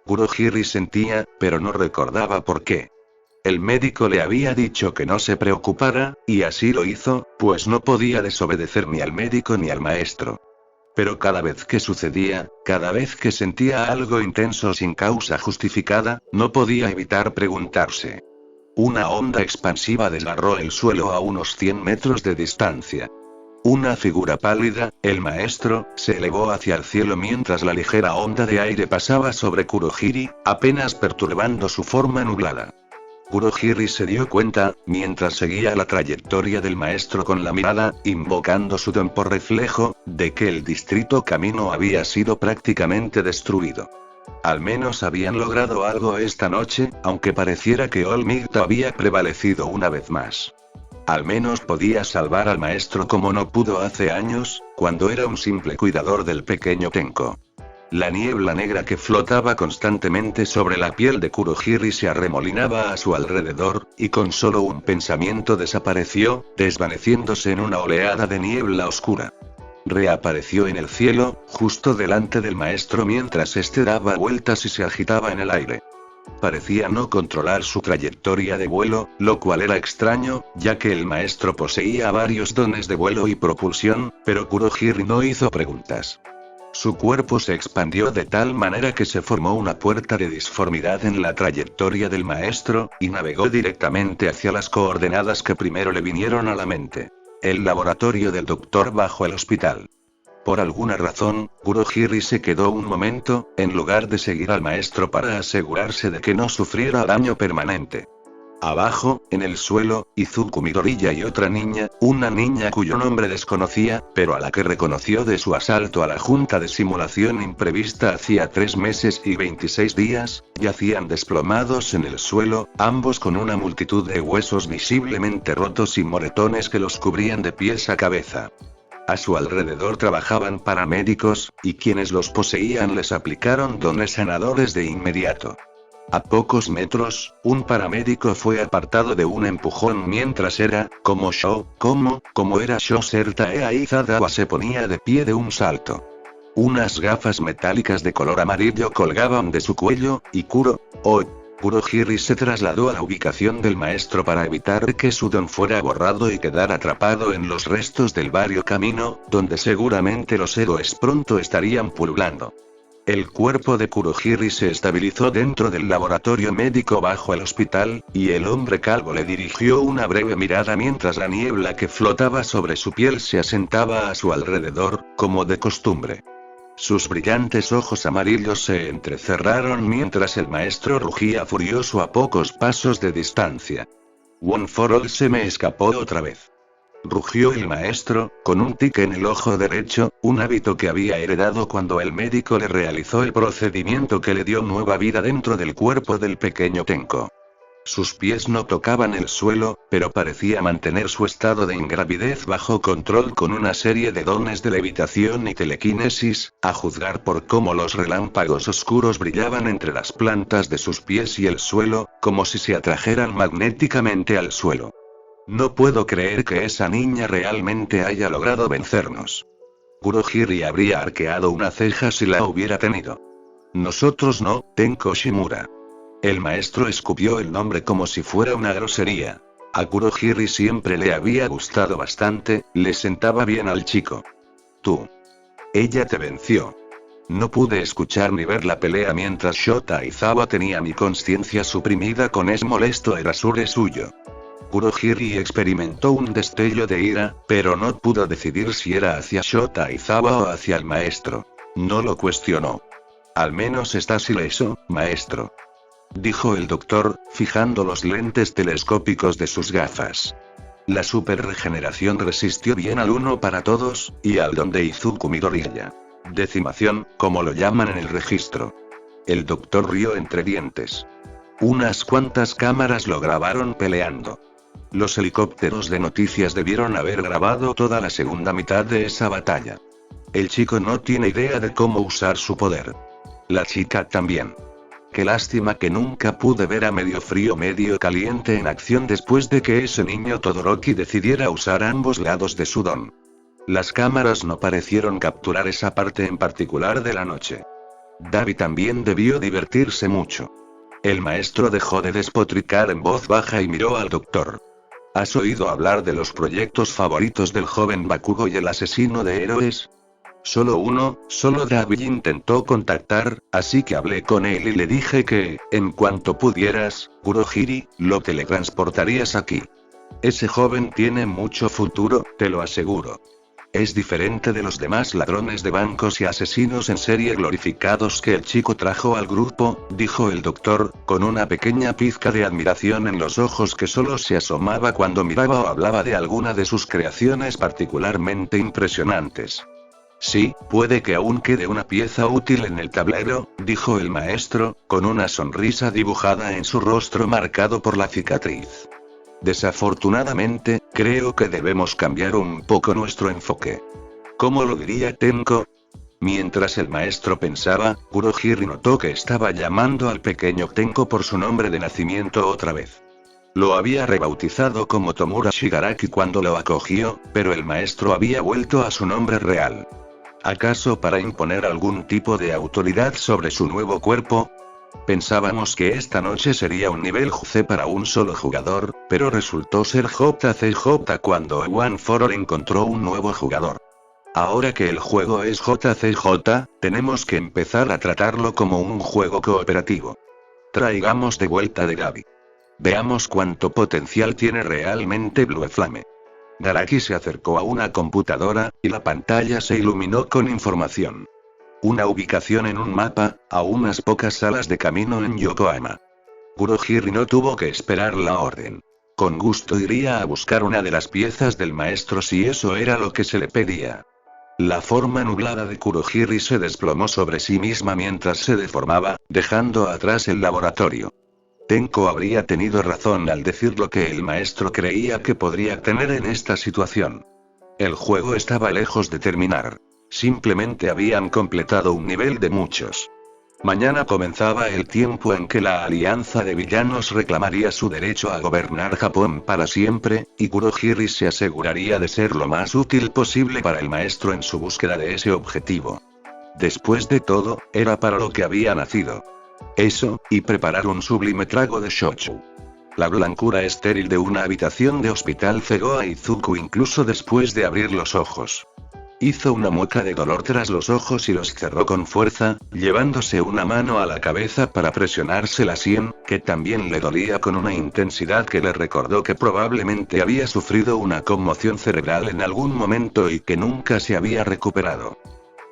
Kurohiri sentía, pero no recordaba por qué. El médico le había dicho que no se preocupara, y así lo hizo, pues no podía desobedecer ni al médico ni al maestro. Pero cada vez que sucedía, cada vez que sentía algo intenso sin causa justificada, no podía evitar preguntarse. Una onda expansiva desgarró el suelo a unos 100 metros de distancia. Una figura pálida, el maestro, se elevó hacia el cielo mientras la ligera onda de aire pasaba sobre Kurohiri, apenas perturbando su forma nublada. Kurohiri se dio cuenta, mientras seguía la trayectoria del maestro con la mirada, invocando su don por reflejo, de que el distrito Camino había sido prácticamente destruido. Al menos habían logrado algo esta noche, aunque pareciera que All Might había prevalecido una vez más. Al menos podía salvar al maestro como no pudo hace años, cuando era un simple cuidador del pequeño Tenko. La niebla negra que flotaba constantemente sobre la piel de Kurohiri se arremolinaba a su alrededor, y con solo un pensamiento desapareció, desvaneciéndose en una oleada de niebla oscura. Reapareció en el cielo, justo delante del maestro mientras éste daba vueltas y se agitaba en el aire. Parecía no controlar su trayectoria de vuelo, lo cual era extraño, ya que el maestro poseía varios dones de vuelo y propulsión, pero Kurohiri no hizo preguntas. Su cuerpo se expandió de tal manera que se formó una puerta de disformidad en la trayectoria del maestro, y navegó directamente hacia las coordenadas que primero le vinieron a la mente. El laboratorio del doctor bajo el hospital. Por alguna razón, Kurohiri se quedó un momento, en lugar de seguir al maestro para asegurarse de que no sufriera daño permanente. Abajo, en el suelo, Izuku Midoriya y otra niña, una niña cuyo nombre desconocía, pero a la que reconoció de su asalto a la junta de simulación imprevista hacía 3 meses y 26 días, yacían desplomados en el suelo, ambos con una multitud de huesos visiblemente rotos y moretones que los cubrían de pies a cabeza. A su alrededor trabajaban paramédicos, y quienes los poseían les aplicaron dones sanadores de inmediato. A pocos metros, un paramédico fue apartado de un empujón mientras era, como era Shosertae Aizawa se ponía de pie de un salto. Unas gafas metálicas de color amarillo colgaban de su cuello, y Kurohiri se trasladó a la ubicación del maestro para evitar que su don fuera borrado y quedar atrapado en los restos del barrio Camino, donde seguramente los héroes pronto estarían pululando. El cuerpo de Kurohiri se estabilizó dentro del laboratorio médico bajo el hospital, y el hombre calvo le dirigió una breve mirada mientras la niebla que flotaba sobre su piel se asentaba a su alrededor, como de costumbre. Sus brillantes ojos amarillos se entrecerraron mientras el maestro rugía furioso a pocos pasos de distancia. One for All se me escapó otra vez. rugió el maestro, con un tic en el ojo derecho, un hábito que había heredado cuando el médico le realizó el procedimiento que le dio nueva vida dentro del cuerpo del pequeño Tenko. Sus pies no tocaban el suelo, pero parecía mantener su estado de ingravidez bajo control con una serie de dones de levitación y telequinesis, a juzgar por cómo los relámpagos oscuros brillaban entre las plantas de sus pies y el suelo, como si se atrajeran magnéticamente al suelo. No puedo creer que esa niña realmente haya logrado vencernos. Kurohiri habría arqueado una ceja si la hubiera tenido. Nosotros no, Tenko Shimura. El maestro escupió el nombre como si fuera una grosería. A Kurohiri siempre le había gustado bastante, le sentaba bien al chico. Tú. Ella te venció. No pude escuchar ni ver la pelea mientras Shota Izawa tenía mi conciencia suprimida con ese molesto erasure suyo. Kurohiri experimentó un destello de ira, pero no pudo decidir si era hacia Shota Izawa o hacia el maestro. No lo cuestionó. Al menos estás ileso, maestro. Dijo el doctor, fijando los lentes telescópicos de sus gafas. La superregeneración resistió bien al uno para todos, y al don de Izuku Midoriya. Decimación, como lo llaman en el registro. El doctor rió entre dientes. Unas cuantas cámaras lo grabaron peleando. Los helicópteros de noticias debieron haber grabado toda la segunda mitad de esa batalla. El chico no tiene idea de cómo usar su poder. La chica también. Qué lástima que nunca pude ver a medio frío medio caliente en acción después de que ese niño Todoroki decidiera usar ambos lados de su don. Las cámaras no parecieron capturar esa parte en particular de la noche. Davi también debió divertirse mucho. El maestro dejó de despotricar en voz baja y miró al doctor. ¿Has oído hablar de los proyectos favoritos del joven Bakugo y el asesino de héroes? Solo Davi intentó contactar, así que hablé con él y le dije que, en cuanto pudieras, Kurohiri, lo teletransportarías aquí. Ese joven tiene mucho futuro, te lo aseguro. Es diferente de los demás ladrones de bancos y asesinos en serie glorificados que el chico trajo al grupo, dijo el doctor, con una pequeña pizca de admiración en los ojos que solo se asomaba cuando miraba o hablaba de alguna de sus creaciones particularmente impresionantes. Sí, puede que aún quede una pieza útil en el tablero, dijo el maestro, con una sonrisa dibujada en su rostro marcado por la cicatriz. Desafortunadamente, creo que debemos cambiar un poco nuestro enfoque. ¿Cómo lo diría Tenko? Mientras el maestro pensaba, Kurohiri notó que estaba llamando al pequeño Tenko por su nombre de nacimiento otra vez. Lo había rebautizado como Tomura Shigaraki cuando lo acogió, pero el maestro había vuelto a su nombre real. ¿Acaso para imponer algún tipo de autoridad sobre su nuevo cuerpo? Pensábamos que esta noche sería un nivel JC para un solo jugador, pero resultó ser JCJ cuando One for All encontró un nuevo jugador. Ahora que el juego es JCJ, tenemos que empezar a tratarlo como un juego cooperativo. Traigamos de vuelta de Gaby. Veamos cuánto potencial tiene realmente Blue Flame. Garaki se acercó a una computadora, y la pantalla se iluminó con información. Una ubicación en un mapa, a unas pocas salas de camino en Yokohama. Kurohiri no tuvo que esperar la orden. Con gusto iría a buscar una de las piezas del maestro si eso era lo que se le pedía. La forma nublada de Kurohiri se desplomó sobre sí misma mientras se deformaba, dejando atrás el laboratorio. Tenko habría tenido razón al decir lo que el maestro creía que podría tener en esta situación. El juego estaba lejos de terminar. Simplemente habían completado un nivel de muchos. Mañana comenzaba el tiempo en que la alianza de villanos reclamaría su derecho a gobernar Japón para siempre, y Kurohiri se aseguraría de ser lo más útil posible para el maestro en su búsqueda de ese objetivo. Después de todo, era para lo que había nacido. Eso, y preparar un sublime trago de shochu. La blancura estéril de una habitación de hospital cegó a Izuku incluso después de abrir los ojos. Hizo una mueca de dolor tras los ojos y los cerró con fuerza, llevándose una mano a la cabeza para presionarse la sien, que también le dolía con una intensidad que le recordó que probablemente había sufrido una conmoción cerebral en algún momento y que nunca se había recuperado.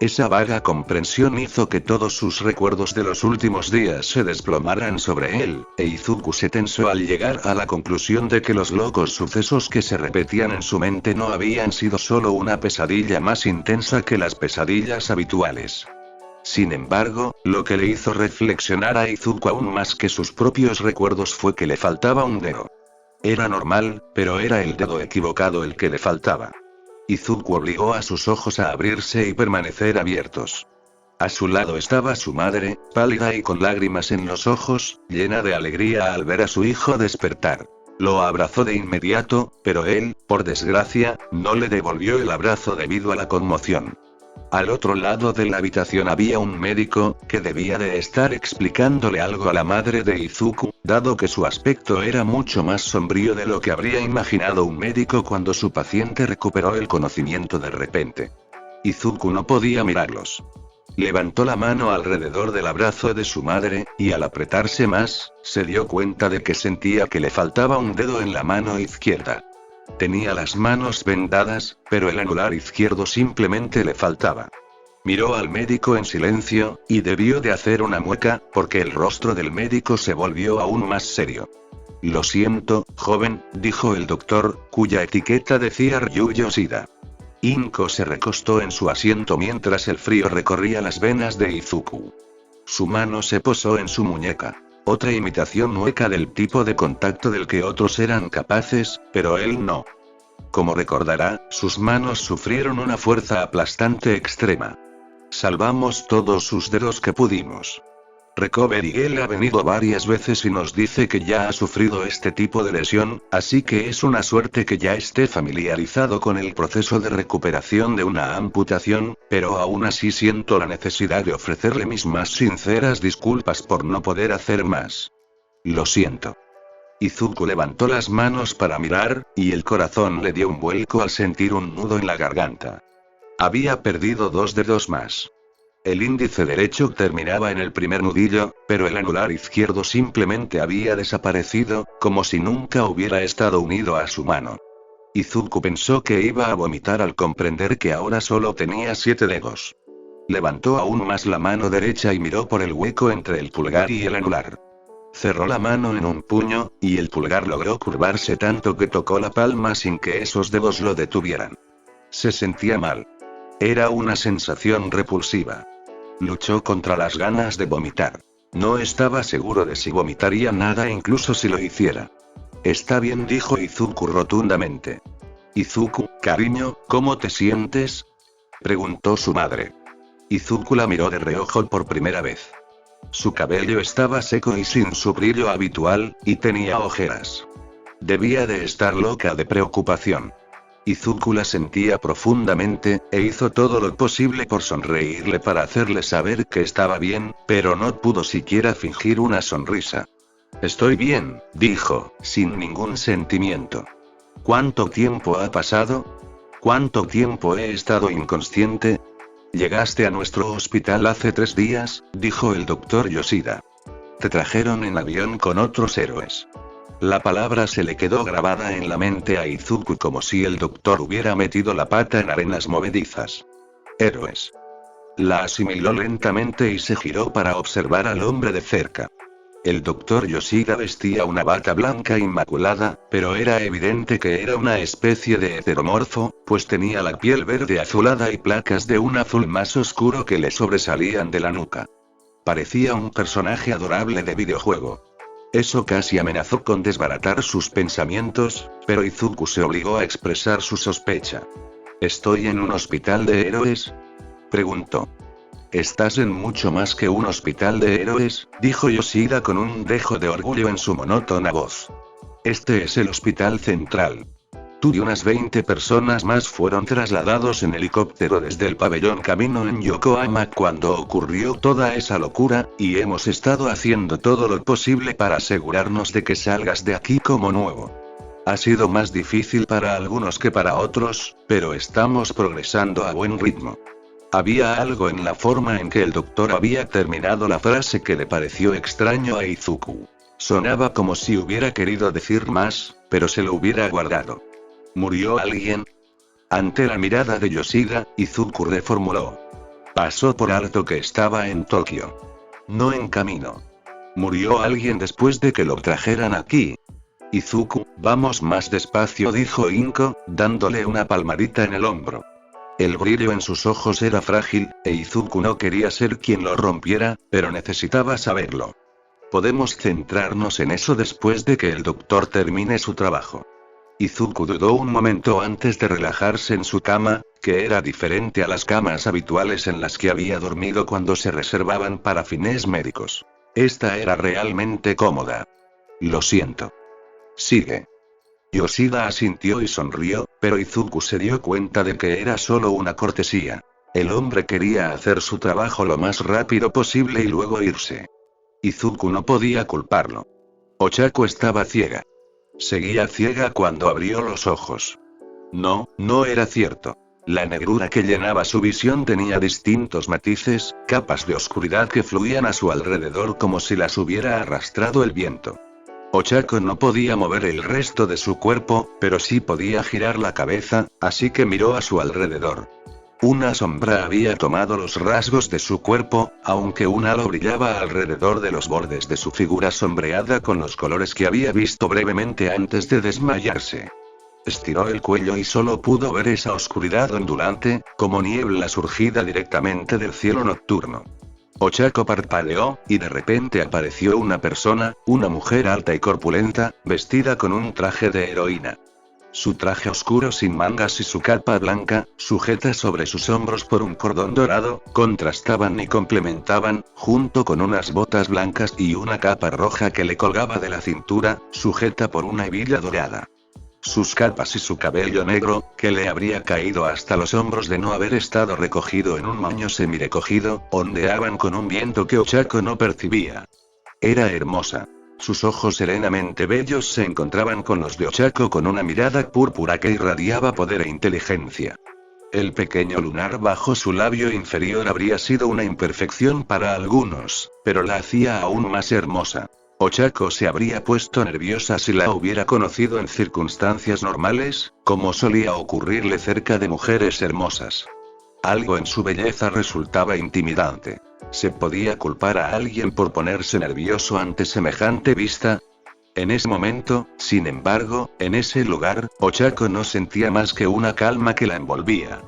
Esa vaga comprensión hizo que todos sus recuerdos de los últimos días se desplomaran sobre él, e Izuku se tensó al llegar a la conclusión de que los locos sucesos que se repetían en su mente no habían sido solo una pesadilla más intensa que las pesadillas habituales. Sin embargo, lo que le hizo reflexionar a Izuku aún más que sus propios recuerdos fue que le faltaba un dedo. Era normal, pero era el dedo equivocado el que le faltaba. Izuku obligó a sus ojos a abrirse y permanecer abiertos. A su lado estaba su madre, pálida y con lágrimas en los ojos, llena de alegría al ver a su hijo despertar. Lo abrazó de inmediato, pero él, por desgracia, no le devolvió el abrazo debido a la conmoción. Al otro lado de la habitación había un médico, que debía de estar explicándole algo a la madre de Izuku, dado que su aspecto era mucho más sombrío de lo que habría imaginado un médico cuando su paciente recuperó el conocimiento de repente. Izuku no podía mirarlos. Levantó la mano alrededor del abrazo de su madre, y al apretarse más, se dio cuenta de que sentía que le faltaba un dedo en la mano izquierda. Tenía las manos vendadas, pero el anular izquierdo simplemente le faltaba. Miró al médico en silencio, y debió de hacer una mueca, porque el rostro del médico se volvió aún más serio. Lo siento, joven, dijo el doctor, cuya etiqueta decía Ryu Yoshida. Inko se recostó en su asiento mientras el frío recorría las venas de Izuku. Su mano se posó en su muñeca. Otra imitación mueca del tipo de contacto del que otros eran capaces, pero él no. Como recordará, sus manos sufrieron una fuerza aplastante extrema. Salvamos todos sus dedos que pudimos. Recovery Girl ha venido varias veces y nos dice que ya ha sufrido este tipo de lesión, así que es una suerte que ya esté familiarizado con el proceso de recuperación de una amputación, pero aún así siento la necesidad de ofrecerle mis más sinceras disculpas por no poder hacer más. Lo siento. Izuku levantó las manos para mirar, y el corazón le dio un vuelco al sentir un nudo en la garganta. Había perdido 2 dedos más. El índice derecho terminaba en el primer nudillo, pero el anular izquierdo simplemente había desaparecido, como si nunca hubiera estado unido a su mano. Izuku pensó que iba a vomitar al comprender que ahora solo tenía 7 dedos. Levantó aún más la mano derecha y miró por el hueco entre el pulgar y el anular. Cerró la mano en un puño, y el pulgar logró curvarse tanto que tocó la palma sin que esos dedos lo detuvieran. Se sentía mal. Era una sensación repulsiva. Luchó contra las ganas de vomitar. No estaba seguro de si vomitaría nada incluso si lo hiciera. Está bien, dijo Izuku rotundamente. Izuku, cariño, ¿cómo te sientes?, preguntó su madre. Izuku la miró de reojo por primera vez. Su cabello estaba seco y sin su brillo habitual, y tenía ojeras. Debía de estar loca de preocupación. Izuku la sentía profundamente, e hizo todo lo posible por sonreírle para hacerle saber que estaba bien, pero no pudo siquiera fingir una sonrisa. Estoy bien, dijo, sin ningún sentimiento. ¿Cuánto tiempo ha pasado? ¿Cuánto tiempo he estado inconsciente? Llegaste a nuestro hospital hace 3 días, dijo el doctor Yoshida. Te trajeron en avión con otros héroes. La palabra se le quedó grabada en la mente a Izuku como si el doctor hubiera metido la pata en arenas movedizas. Héroes. La asimiló lentamente y se giró para observar al hombre de cerca. El doctor Yoshida vestía una bata blanca inmaculada, pero era evidente que era una especie de heteromorfo, pues tenía la piel verde azulada y placas de un azul más oscuro que le sobresalían de la nuca. Parecía un personaje adorable de videojuego. Eso casi amenazó con desbaratar sus pensamientos, pero Izuku se obligó a expresar su sospecha. ¿Estoy en un hospital de héroes?, preguntó. Estás en mucho más que un hospital de héroes, dijo Yoshida con un dejo de orgullo en su monótona voz. Este es el hospital central. Tú y unas 20 personas más fueron trasladados en helicóptero desde el pabellón Camino en Yokohama cuando ocurrió toda esa locura, y hemos estado haciendo todo lo posible para asegurarnos de que salgas de aquí como nuevo. Ha sido más difícil para algunos que para otros, pero estamos progresando a buen ritmo. Había algo en la forma en que el doctor había terminado la frase que le pareció extraño a Izuku. Sonaba como si hubiera querido decir más, pero se lo hubiera guardado. ¿Murió alguien? Ante la mirada de Yoshida, Izuku reformuló. Pasó por alto que estaba en Tokio. No en camino. ¿Murió alguien después de que lo trajeran aquí? Izuku, vamos más despacio, dijo Inko, dándole una palmadita en el hombro. El brillo en sus ojos era frágil, e Izuku no quería ser quien lo rompiera, pero necesitaba saberlo. Podemos centrarnos en eso después de que el doctor termine su trabajo. Izuku dudó un momento antes de relajarse en su cama, que era diferente a las camas habituales en las que había dormido cuando se reservaban para fines médicos. Esta era realmente cómoda. Lo siento. Sigue. Yoshida asintió y sonrió, pero Izuku se dio cuenta de que era solo una cortesía. El hombre quería hacer su trabajo lo más rápido posible y luego irse. Izuku no podía culparlo. Ochako estaba ciega. Seguía ciega cuando abrió los ojos. No, no era cierto. La negrura que llenaba su visión tenía distintos matices, capas de oscuridad que fluían a su alrededor como si las hubiera arrastrado el viento. Ochako no podía mover el resto de su cuerpo, pero sí podía girar la cabeza, así que miró a su alrededor. Una sombra había tomado los rasgos de su cuerpo, aunque un halo brillaba alrededor de los bordes de su figura sombreada con los colores que había visto brevemente antes de desmayarse. Estiró el cuello y solo pudo ver esa oscuridad ondulante, como niebla surgida directamente del cielo nocturno. Ochako parpadeó, y de repente apareció una persona, una mujer alta y corpulenta, vestida con un traje de heroína. Su traje oscuro sin mangas y su capa blanca, sujeta sobre sus hombros por un cordón dorado, contrastaban y complementaban, junto con unas botas blancas y una capa roja que le colgaba de la cintura, sujeta por una hebilla dorada. Sus capas y su cabello negro, que le habría caído hasta los hombros de no haber estado recogido en un moño semirecogido, ondeaban con un viento que Ochako no percibía. Era hermosa. Sus ojos serenamente bellos se encontraban con los de Ochako con una mirada púrpura que irradiaba poder e inteligencia. El pequeño lunar bajo su labio inferior habría sido una imperfección para algunos, pero la hacía aún más hermosa. Ochako se habría puesto nerviosa si la hubiera conocido en circunstancias normales, como solía ocurrirle cerca de mujeres hermosas. Algo en su belleza resultaba intimidante. ¿Se podía culpar a alguien por ponerse nervioso ante semejante vista? En ese momento, sin embargo, en ese lugar, Ochako no sentía más que una calma que la envolvía.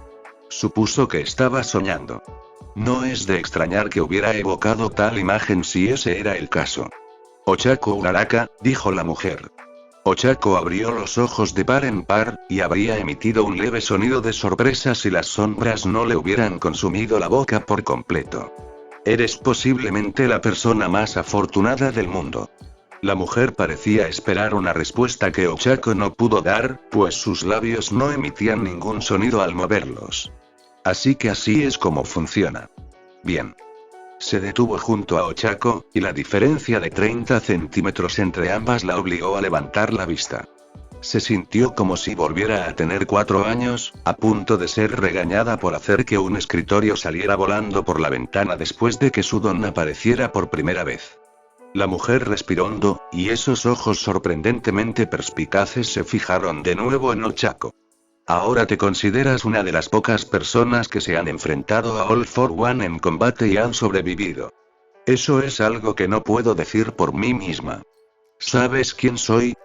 Supuso que estaba soñando. No es de extrañar que hubiera evocado tal imagen si ese era el caso. Ochako Uraraka, dijo la mujer. Ochako abrió los ojos de par en par, y habría emitido un leve sonido de sorpresa si las sombras no le hubieran consumido la boca por completo. Eres posiblemente la persona más afortunada del mundo. La mujer parecía esperar una respuesta que Ochako no pudo dar, pues sus labios no emitían ningún sonido al moverlos. Así que así es como funciona. Bien. Se detuvo junto a Ochako, y la diferencia de 30 centímetros entre ambas la obligó a levantar la vista. Se sintió como si volviera a tener 4 años, a punto de ser regañada por hacer que un escritorio saliera volando por la ventana después de que su don apareciera por primera vez. La mujer respiró hondo, y esos ojos sorprendentemente perspicaces se fijaron de nuevo en Ochako. Ahora te consideras una de las pocas personas que se han enfrentado a All for One en combate y han sobrevivido. Eso es algo que no puedo decir por mí misma. ¿Sabes quién soy?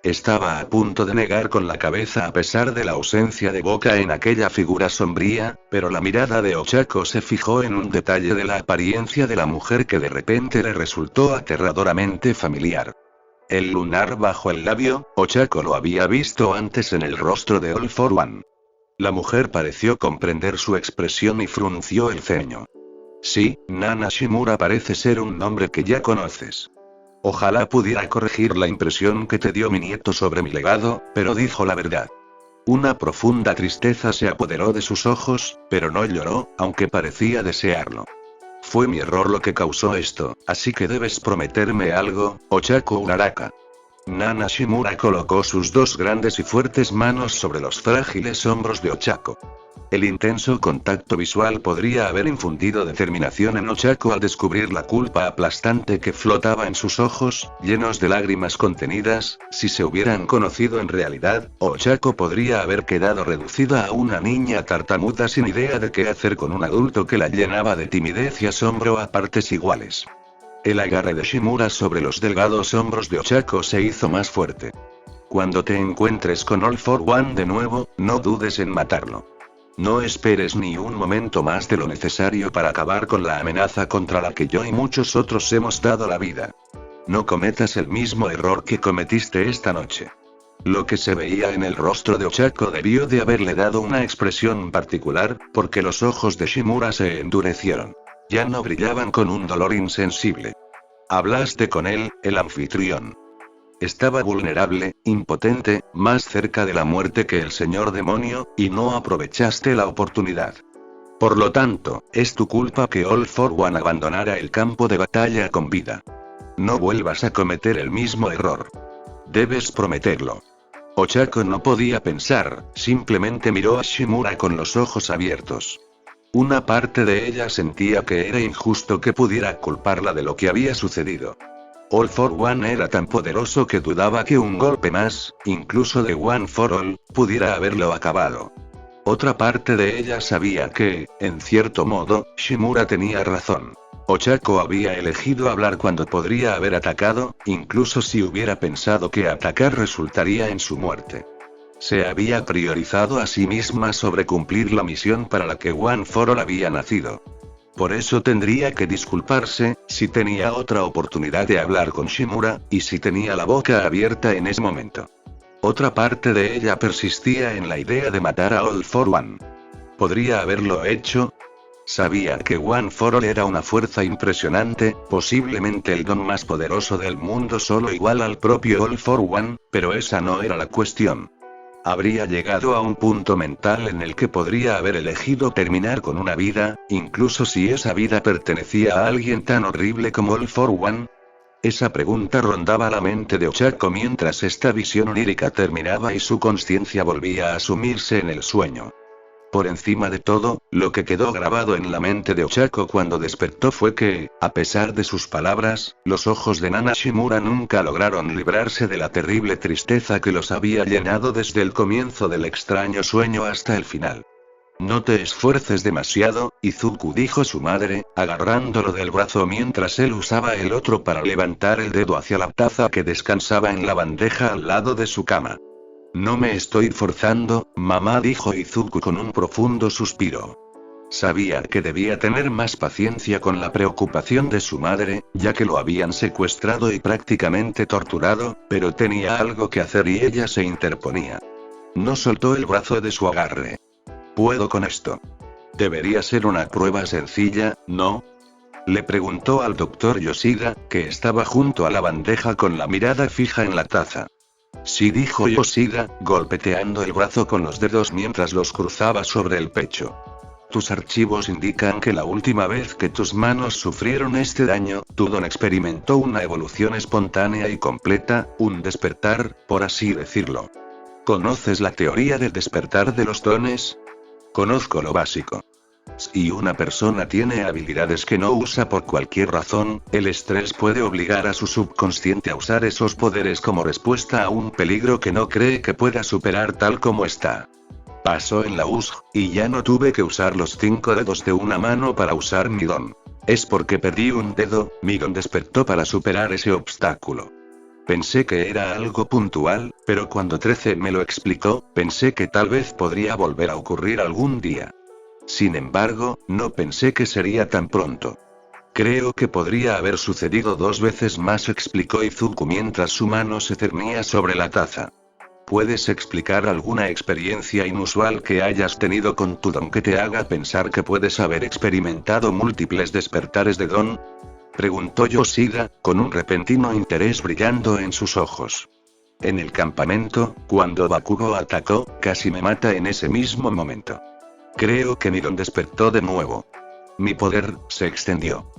Estaba a punto de negar con la cabeza a pesar de la ausencia de boca en aquella figura sombría, pero la mirada de Ochako se fijó en un detalle de la apariencia de la mujer que de repente le resultó aterradoramente familiar. El lunar bajo el labio, Ochako lo había visto antes en el rostro de All for One. La mujer pareció comprender su expresión y frunció el ceño. Sí, Nana Shimura parece ser un nombre que ya conoces. Ojalá pudiera corregir la impresión que te dio mi nieto sobre mi legado, pero dijo la verdad. Una profunda tristeza se apoderó de sus ojos, pero no lloró, aunque parecía desearlo. Fue mi error lo que causó esto, así que debes prometerme algo, Ochako Uraraka. Nana Shimura colocó sus dos grandes y fuertes manos sobre los frágiles hombros de Ochako. El intenso contacto visual podría haber infundido determinación en Ochako al descubrir la culpa aplastante que flotaba en sus ojos, llenos de lágrimas contenidas. Si se hubieran conocido en realidad, Ochako podría haber quedado reducida a una niña tartamuda sin idea de qué hacer con un adulto que la llenaba de timidez y asombro a partes iguales. El agarre de Shimura sobre los delgados hombros de Ochako se hizo más fuerte. Cuando te encuentres con All for One de nuevo, no dudes en matarlo. No esperes ni un momento más de lo necesario para acabar con la amenaza contra la que yo y muchos otros hemos dado la vida. No cometas el mismo error que cometiste esta noche. Lo que se veía en el rostro de Ochako debió de haberle dado una expresión particular, porque los ojos de Shimura se endurecieron. Ya no brillaban con un dolor insensible. Hablaste con él, el anfitrión. Estaba vulnerable, impotente, más cerca de la muerte que el señor demonio, y no aprovechaste la oportunidad. Por lo tanto, es tu culpa que All for One abandonara el campo de batalla con vida. No vuelvas a cometer el mismo error. Debes prometerlo. Ochako no podía pensar, simplemente miró a Shimura con los ojos abiertos. Una parte de ella sentía que era injusto que pudiera culparla de lo que había sucedido. All for One era tan poderoso que dudaba que un golpe más, incluso de One for All, pudiera haberlo acabado. Otra parte de ella sabía que, en cierto modo, Shimura tenía razón. Ochako había elegido hablar cuando podría haber atacado, incluso si hubiera pensado que atacar resultaría en su muerte. Se había priorizado a sí misma sobre cumplir la misión para la que One for All había nacido. Por eso tendría que disculparse, si tenía otra oportunidad de hablar con Shimura, y si tenía la boca abierta en ese momento. Otra parte de ella persistía en la idea de matar a All for One. ¿Podría haberlo hecho? Sabía que One for All era una fuerza impresionante, posiblemente el don más poderoso del mundo solo igual al propio All for One, pero esa no era la cuestión. Habría llegado a un punto mental en el que podría haber elegido terminar con una vida, incluso si esa vida pertenecía a alguien tan horrible como All for One. Esa pregunta rondaba la mente de Ochako mientras esta visión onírica terminaba y su conciencia volvía a sumirse en el sueño. Por encima de todo, lo que quedó grabado en la mente de Ochako cuando despertó fue que, a pesar de sus palabras, los ojos de Nana Shimura nunca lograron librarse de la terrible tristeza que los había llenado desde el comienzo del extraño sueño hasta el final. No te esfuerces demasiado, Izuku, dijo su madre, agarrándolo del brazo mientras él usaba el otro para levantar el dedo hacia la taza que descansaba en la bandeja al lado de su cama. No me estoy forzando, mamá, dijo Izuku con un profundo suspiro. Sabía que debía tener más paciencia con la preocupación de su madre, ya que lo habían secuestrado y prácticamente torturado, pero tenía algo que hacer y ella se interponía. No soltó el brazo de su agarre. ¿Puedo con esto? Debería ser una prueba sencilla, ¿no? Le preguntó al doctor Yoshida, que estaba junto a la bandeja con la mirada fija en la taza. Sí, dijo Yoshida, golpeteando el brazo con los dedos mientras los cruzaba sobre el pecho. Tus archivos indican que la última vez que tus manos sufrieron este daño, tu don experimentó una evolución espontánea y completa, un despertar, por así decirlo. ¿Conoces la teoría del despertar de los dones? Conozco lo básico. Si una persona tiene habilidades que no usa por cualquier razón, el estrés puede obligar a su subconsciente a usar esos poderes como respuesta a un peligro que no cree que pueda superar tal como está. Pasó en la USG, y ya no tuve que usar los 5 dedos de una mano para usar mi don. Es porque perdí un dedo, mi don despertó para superar ese obstáculo. Pensé que era algo puntual, pero cuando 13 me lo explicó, pensé que tal vez podría volver a ocurrir algún día. Sin embargo, no pensé que sería tan pronto. Creo que podría haber sucedido 2 veces más, explicó Izuku mientras su mano se cernía sobre la taza. ¿Puedes explicar alguna experiencia inusual que hayas tenido con tu don que te haga pensar que puedes haber experimentado múltiples despertares de don? Preguntó Yoshida, con un repentino interés brillando en sus ojos. En el campamento, cuando Bakugo atacó, casi me mata en ese mismo momento. Creo que mi don despertó de nuevo. Mi poder se extendió.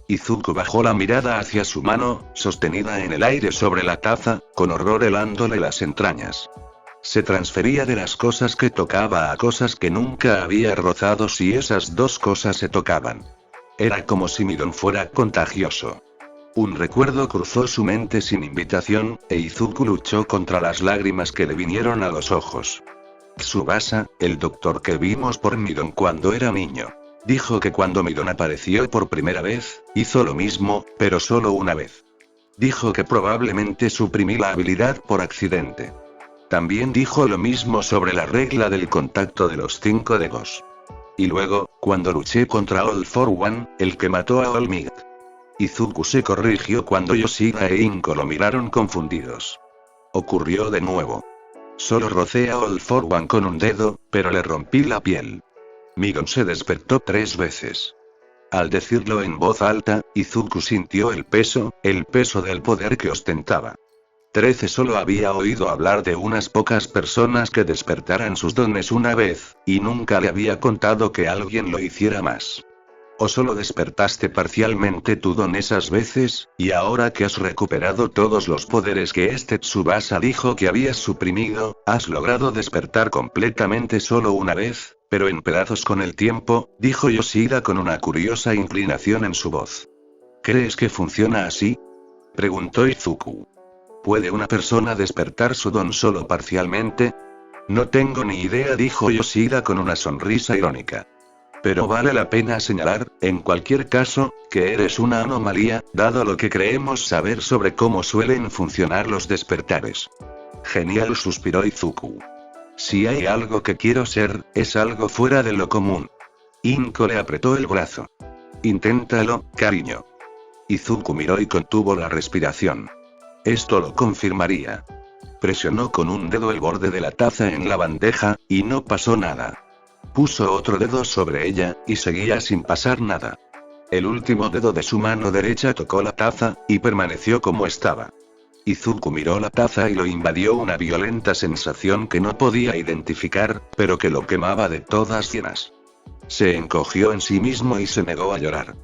Izuku bajó la mirada hacia su mano, sostenida en el aire sobre la taza, con horror helándole las entrañas. Se transfería de las cosas que tocaba a cosas que nunca había rozado si esas dos cosas se tocaban. Era como si Midon fuera contagioso. Un recuerdo cruzó su mente sin invitación, e Izuku luchó contra las lágrimas que le vinieron a los ojos. Tsubasa, el doctor que vimos por Midon cuando era niño. Dijo que cuando Midon apareció por primera vez, hizo lo mismo, pero solo una vez. Dijo que probablemente suprimí la habilidad por accidente. También dijo lo mismo sobre la regla del contacto de los 5 dedos. Y luego, cuando luché contra All for One, el que mató a All Might. Izuku se corrigió cuando Yoshida e Inko lo miraron confundidos. Ocurrió de nuevo. Solo rocé a All for One con un dedo, pero le rompí la piel. Midon se despertó 3 veces. Al decirlo en voz alta, Izuku sintió el peso del poder que ostentaba. 13 solo había oído hablar de unas pocas personas que despertaran sus dones una vez, y nunca le había contado que alguien lo hiciera más. O solo despertaste parcialmente tu don esas veces, y ahora que has recuperado todos los poderes que este Tsubasa dijo que habías suprimido, has logrado despertar completamente solo una vez, pero en pedazos con el tiempo, dijo Yoshida con una curiosa inclinación en su voz. ¿Crees que funciona así?, preguntó Izuku. ¿Puede una persona despertar su don solo parcialmente? No tengo ni idea, dijo Yoshida con una sonrisa irónica. Pero vale la pena señalar, en cualquier caso, que eres una anomalía, dado lo que creemos saber sobre cómo suelen funcionar los despertares. Genial, suspiró Izuku. Si hay algo que quiero ser, es algo fuera de lo común. Inko le apretó el brazo. Inténtalo, cariño. Izuku miró y contuvo la respiración. Esto lo confirmaría. Presionó con un dedo el borde de la taza en la bandeja, y no pasó nada. Puso otro dedo sobre ella, y seguía sin pasar nada. El último dedo de su mano derecha tocó la taza, y permaneció como estaba. Izuku miró la taza y lo invadió una violenta sensación que no podía identificar, pero que lo quemaba de todas llenas. Se encogió en sí mismo y se negó a llorar.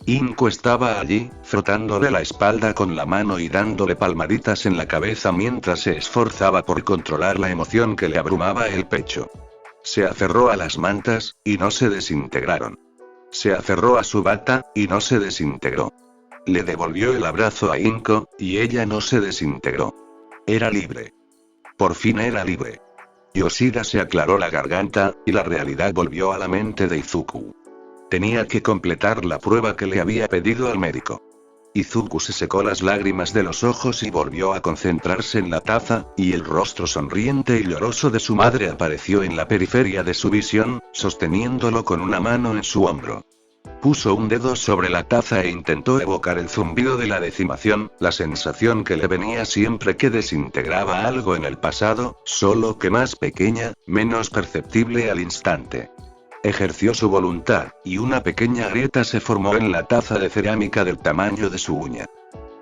Inko estaba allí, frotándole la espalda con la mano y dándole palmaditas en la cabeza mientras se esforzaba por controlar la emoción que le abrumaba el pecho. Se aferró a las mantas, y no se desintegraron. Se aferró a su bata, y no se desintegró. Le devolvió el abrazo a Inko, y ella no se desintegró. Era libre. Por fin era libre. Yoshida se aclaró la garganta, y la realidad volvió a la mente de Izuku. Tenía que completar la prueba que le había pedido al médico. Izuku se secó las lágrimas de los ojos y volvió a concentrarse en la taza, y el rostro sonriente y lloroso de su madre apareció en la periferia de su visión, sosteniéndolo con una mano en su hombro. Puso un dedo sobre la taza e intentó evocar el zumbido de la decimación, la sensación que le venía siempre que desintegraba algo en el pasado, solo que más pequeña, menos perceptible al instante. Ejerció su voluntad, y una pequeña grieta se formó en la taza de cerámica del tamaño de su uña.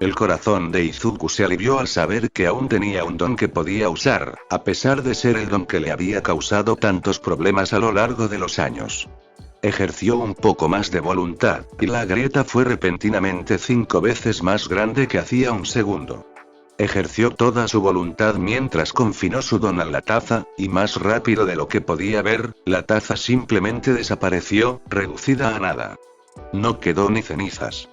El corazón de Izuku se alivió al saber que aún tenía un don que podía usar, a pesar de ser el don que le había causado tantos problemas a lo largo de los años. Ejerció un poco más de voluntad, y la grieta fue repentinamente 5 veces más grande que hacía un segundo. Ejerció toda su voluntad mientras confinó su don a la taza, y más rápido de lo que podía ver, la taza simplemente desapareció, reducida a nada. No quedó ni cenizas.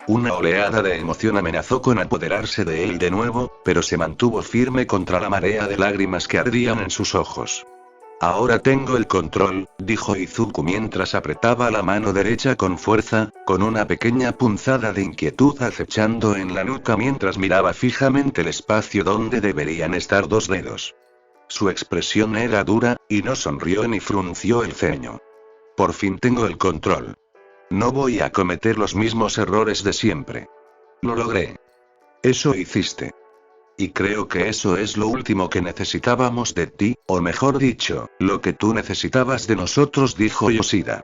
Una oleada de emoción amenazó con apoderarse de él de nuevo, pero se mantuvo firme contra la marea de lágrimas que ardían en sus ojos. Ahora tengo el control, dijo Izuku mientras apretaba la mano derecha con fuerza, con una pequeña punzada de inquietud acechando en la nuca mientras miraba fijamente el espacio donde deberían estar 2 dedos. Su expresión era dura, y no sonrió ni frunció el ceño. Por fin tengo el control. No voy a cometer los mismos errores de siempre. Lo logré. Eso hiciste. Y creo que eso es lo último que necesitábamos de ti, o mejor dicho, lo que tú necesitabas de nosotros, dijo Yoshida.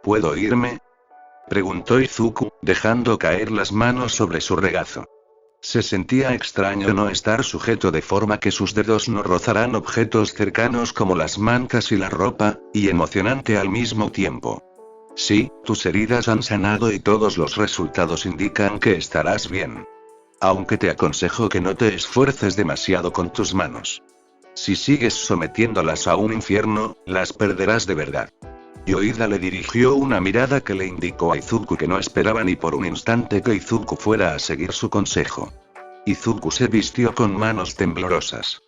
¿Puedo irme?, preguntó Izuku, dejando caer las manos sobre su regazo. Se sentía extraño no estar sujeto de forma que sus dedos no rozaran objetos cercanos como las mantas y la ropa, y emocionante al mismo tiempo. Sí, tus heridas han sanado y todos los resultados indican que estarás bien. Aunque te aconsejo que no te esfuerces demasiado con tus manos. Si sigues sometiéndolas a un infierno, las perderás de verdad. Yoida le dirigió una mirada que le indicó a Izuku que no esperaba ni por un instante que Izuku fuera a seguir su consejo. Izuku se vistió con manos temblorosas.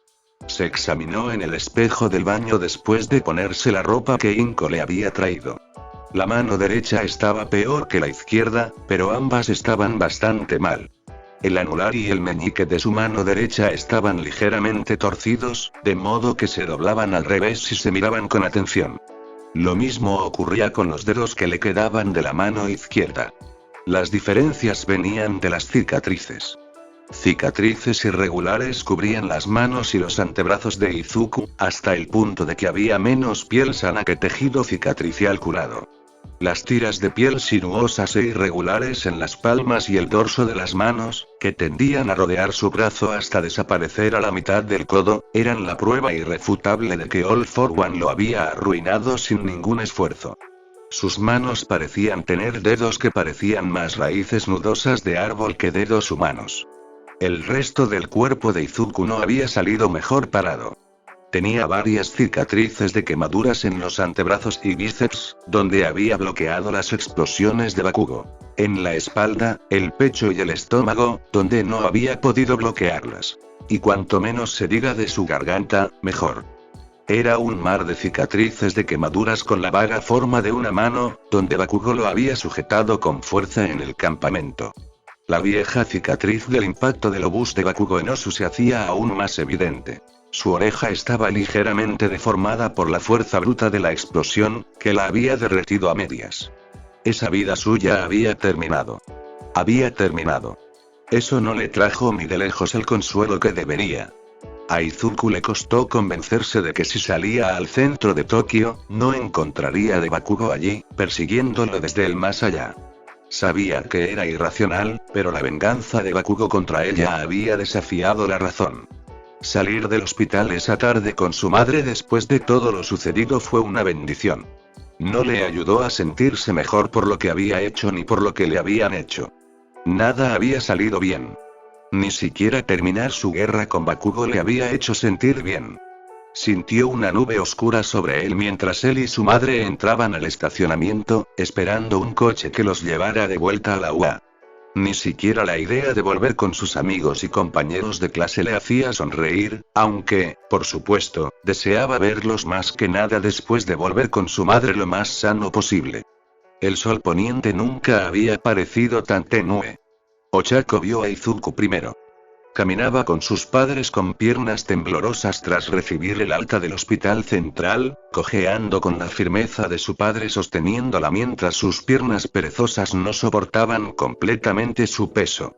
Se examinó en el espejo del baño después de ponerse la ropa que Inko le había traído. La mano derecha estaba peor que la izquierda, pero ambas estaban bastante mal. El anular y el meñique de su mano derecha estaban ligeramente torcidos, de modo que se doblaban al revés si se miraban con atención. Lo mismo ocurría con los dedos que le quedaban de la mano izquierda. Las diferencias venían de las cicatrices. Cicatrices irregulares cubrían las manos y los antebrazos de Izuku, hasta el punto de que había menos piel sana que tejido cicatricial curado. Las tiras de piel sinuosas e irregulares en las palmas y el dorso de las manos, que tendían a rodear su brazo hasta desaparecer a la mitad del codo, eran la prueba irrefutable de que All for One lo había arruinado sin ningún esfuerzo. Sus manos parecían tener dedos que parecían más raíces nudosas de árbol que dedos humanos. El resto del cuerpo de Izuku no había salido mejor parado. Tenía varias cicatrices de quemaduras en los antebrazos y bíceps, donde había bloqueado las explosiones de Bakugo. En la espalda, el pecho y el estómago, donde no había podido bloquearlas. Y cuanto menos se diga de su garganta, mejor. Era un mar de cicatrices de quemaduras con la vaga forma de una mano, donde Bakugo lo había sujetado con fuerza en el campamento. La vieja cicatriz del impacto del obús de Bakugo en Osu se hacía aún más evidente. Su oreja estaba ligeramente deformada por la fuerza bruta de la explosión, que la había derretido a medias. Esa vida suya había terminado. Había terminado. Eso no le trajo ni de lejos el consuelo que debería. A Izuku le costó convencerse de que si salía al centro de Tokio, no encontraría de Bakugo allí, persiguiéndolo desde el más allá. Sabía que era irracional, pero la venganza de Bakugo contra ella había desafiado la razón. Salir del hospital esa tarde con su madre después de todo lo sucedido fue una bendición. No le ayudó a sentirse mejor por lo que había hecho ni por lo que le habían hecho. Nada había salido bien. Ni siquiera terminar su guerra con Bakugo le había hecho sentir bien. Sintió una nube oscura sobre él mientras él y su madre entraban al estacionamiento, esperando un coche que los llevara de vuelta a la UA. Ni siquiera la idea de volver con sus amigos y compañeros de clase le hacía sonreír, aunque, por supuesto, deseaba verlos más que nada después de volver con su madre lo más sano posible. El sol poniente nunca había parecido tan tenue. Ochako vio a Izuku primero. Caminaba con sus padres con piernas temblorosas tras recibir el alta del hospital central, cojeando con la firmeza de su padre sosteniéndola mientras sus piernas perezosas no soportaban completamente su peso.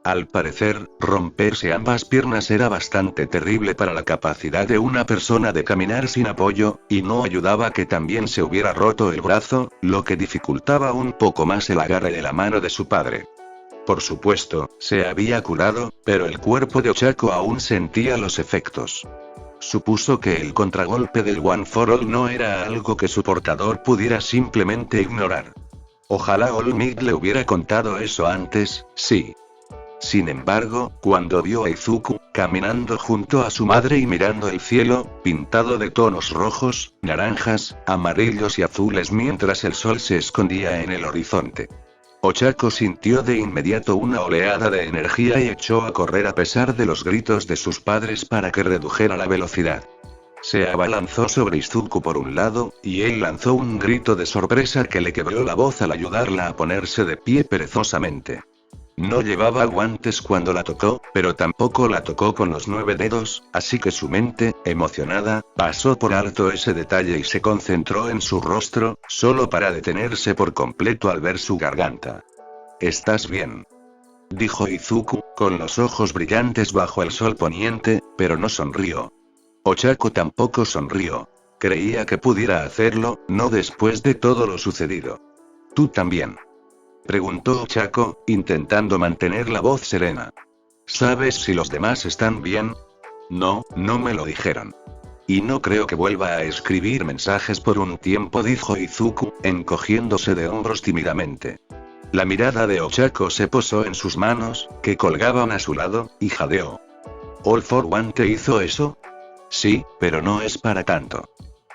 Al parecer, romperse ambas piernas era bastante terrible para la capacidad de una persona de caminar sin apoyo, y no ayudaba que también se hubiera roto el brazo, lo que dificultaba un poco más el agarre de la mano de su padre. Por supuesto, se había curado, pero el cuerpo de Ochako aún sentía los efectos. Supuso que el contragolpe del One for All no era algo que su portador pudiera simplemente ignorar. Ojalá All Might le hubiera contado eso antes, sí. Sin embargo, cuando vio a Izuku, caminando junto a su madre y mirando el cielo, pintado de tonos rojos, naranjas, amarillos y azules mientras el sol se escondía en el horizonte. Ochako sintió de inmediato una oleada de energía y echó a correr a pesar de los gritos de sus padres para que redujera la velocidad. Se abalanzó sobre Izuku por un lado, y él lanzó un grito de sorpresa que le quebró la voz al ayudarla a ponerse de pie perezosamente. No llevaba guantes cuando la tocó, pero tampoco la tocó con los 9 dedos, así que su mente, emocionada, pasó por alto ese detalle y se concentró en su rostro, solo para detenerse por completo al ver su garganta. «¿Estás bien?», dijo Izuku, con los ojos brillantes bajo el sol poniente, pero no sonrió. Ochako tampoco sonrió. Creía que pudiera hacerlo, no después de todo lo sucedido. «¿Tú también?», preguntó Ochako, intentando mantener la voz serena. «¿Sabes si los demás están bien?». «No, no me lo dijeron». Y no creo que vuelva a escribir mensajes por un tiempo, dijo Izuku, encogiéndose de hombros tímidamente. La mirada de Ochako se posó en sus manos, que colgaban a su lado, y jadeó. ¿All for One te hizo eso? Sí, pero no es para tanto.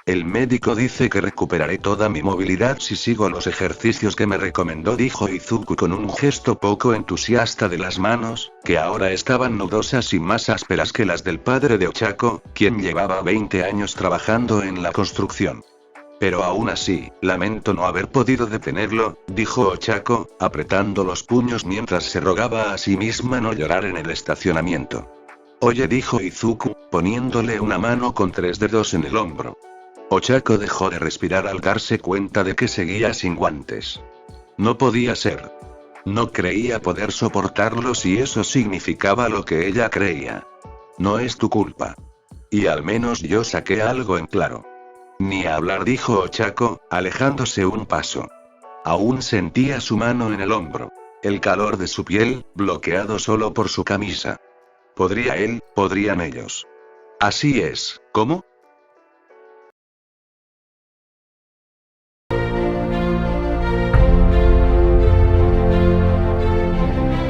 El médico dice que recuperaré toda mi movilidad si sigo los ejercicios que me recomendó, dijo Izuku con un gesto poco entusiasta de las manos, que ahora estaban nudosas y más ásperas que las del padre de Ochako, quien llevaba 20 años trabajando en la construcción. Pero aún así, lamento no haber podido detenerlo, dijo Ochako, apretando los puños mientras se rogaba a sí misma no llorar en el estacionamiento. Oye, dijo Izuku, poniéndole una mano con 3 dedos en el hombro. Ochako dejó de respirar al darse cuenta de que seguía sin guantes. No podía ser. No creía poder soportarlo si eso significaba lo que ella creía. No es tu culpa. Y al menos yo saqué algo en claro. Ni hablar, dijo Ochako, alejándose un paso. Aún sentía su mano en el hombro. El calor de su piel, bloqueado solo por su camisa. ¿Podría él? ¿Podrían ellos? Así es, ¿cómo?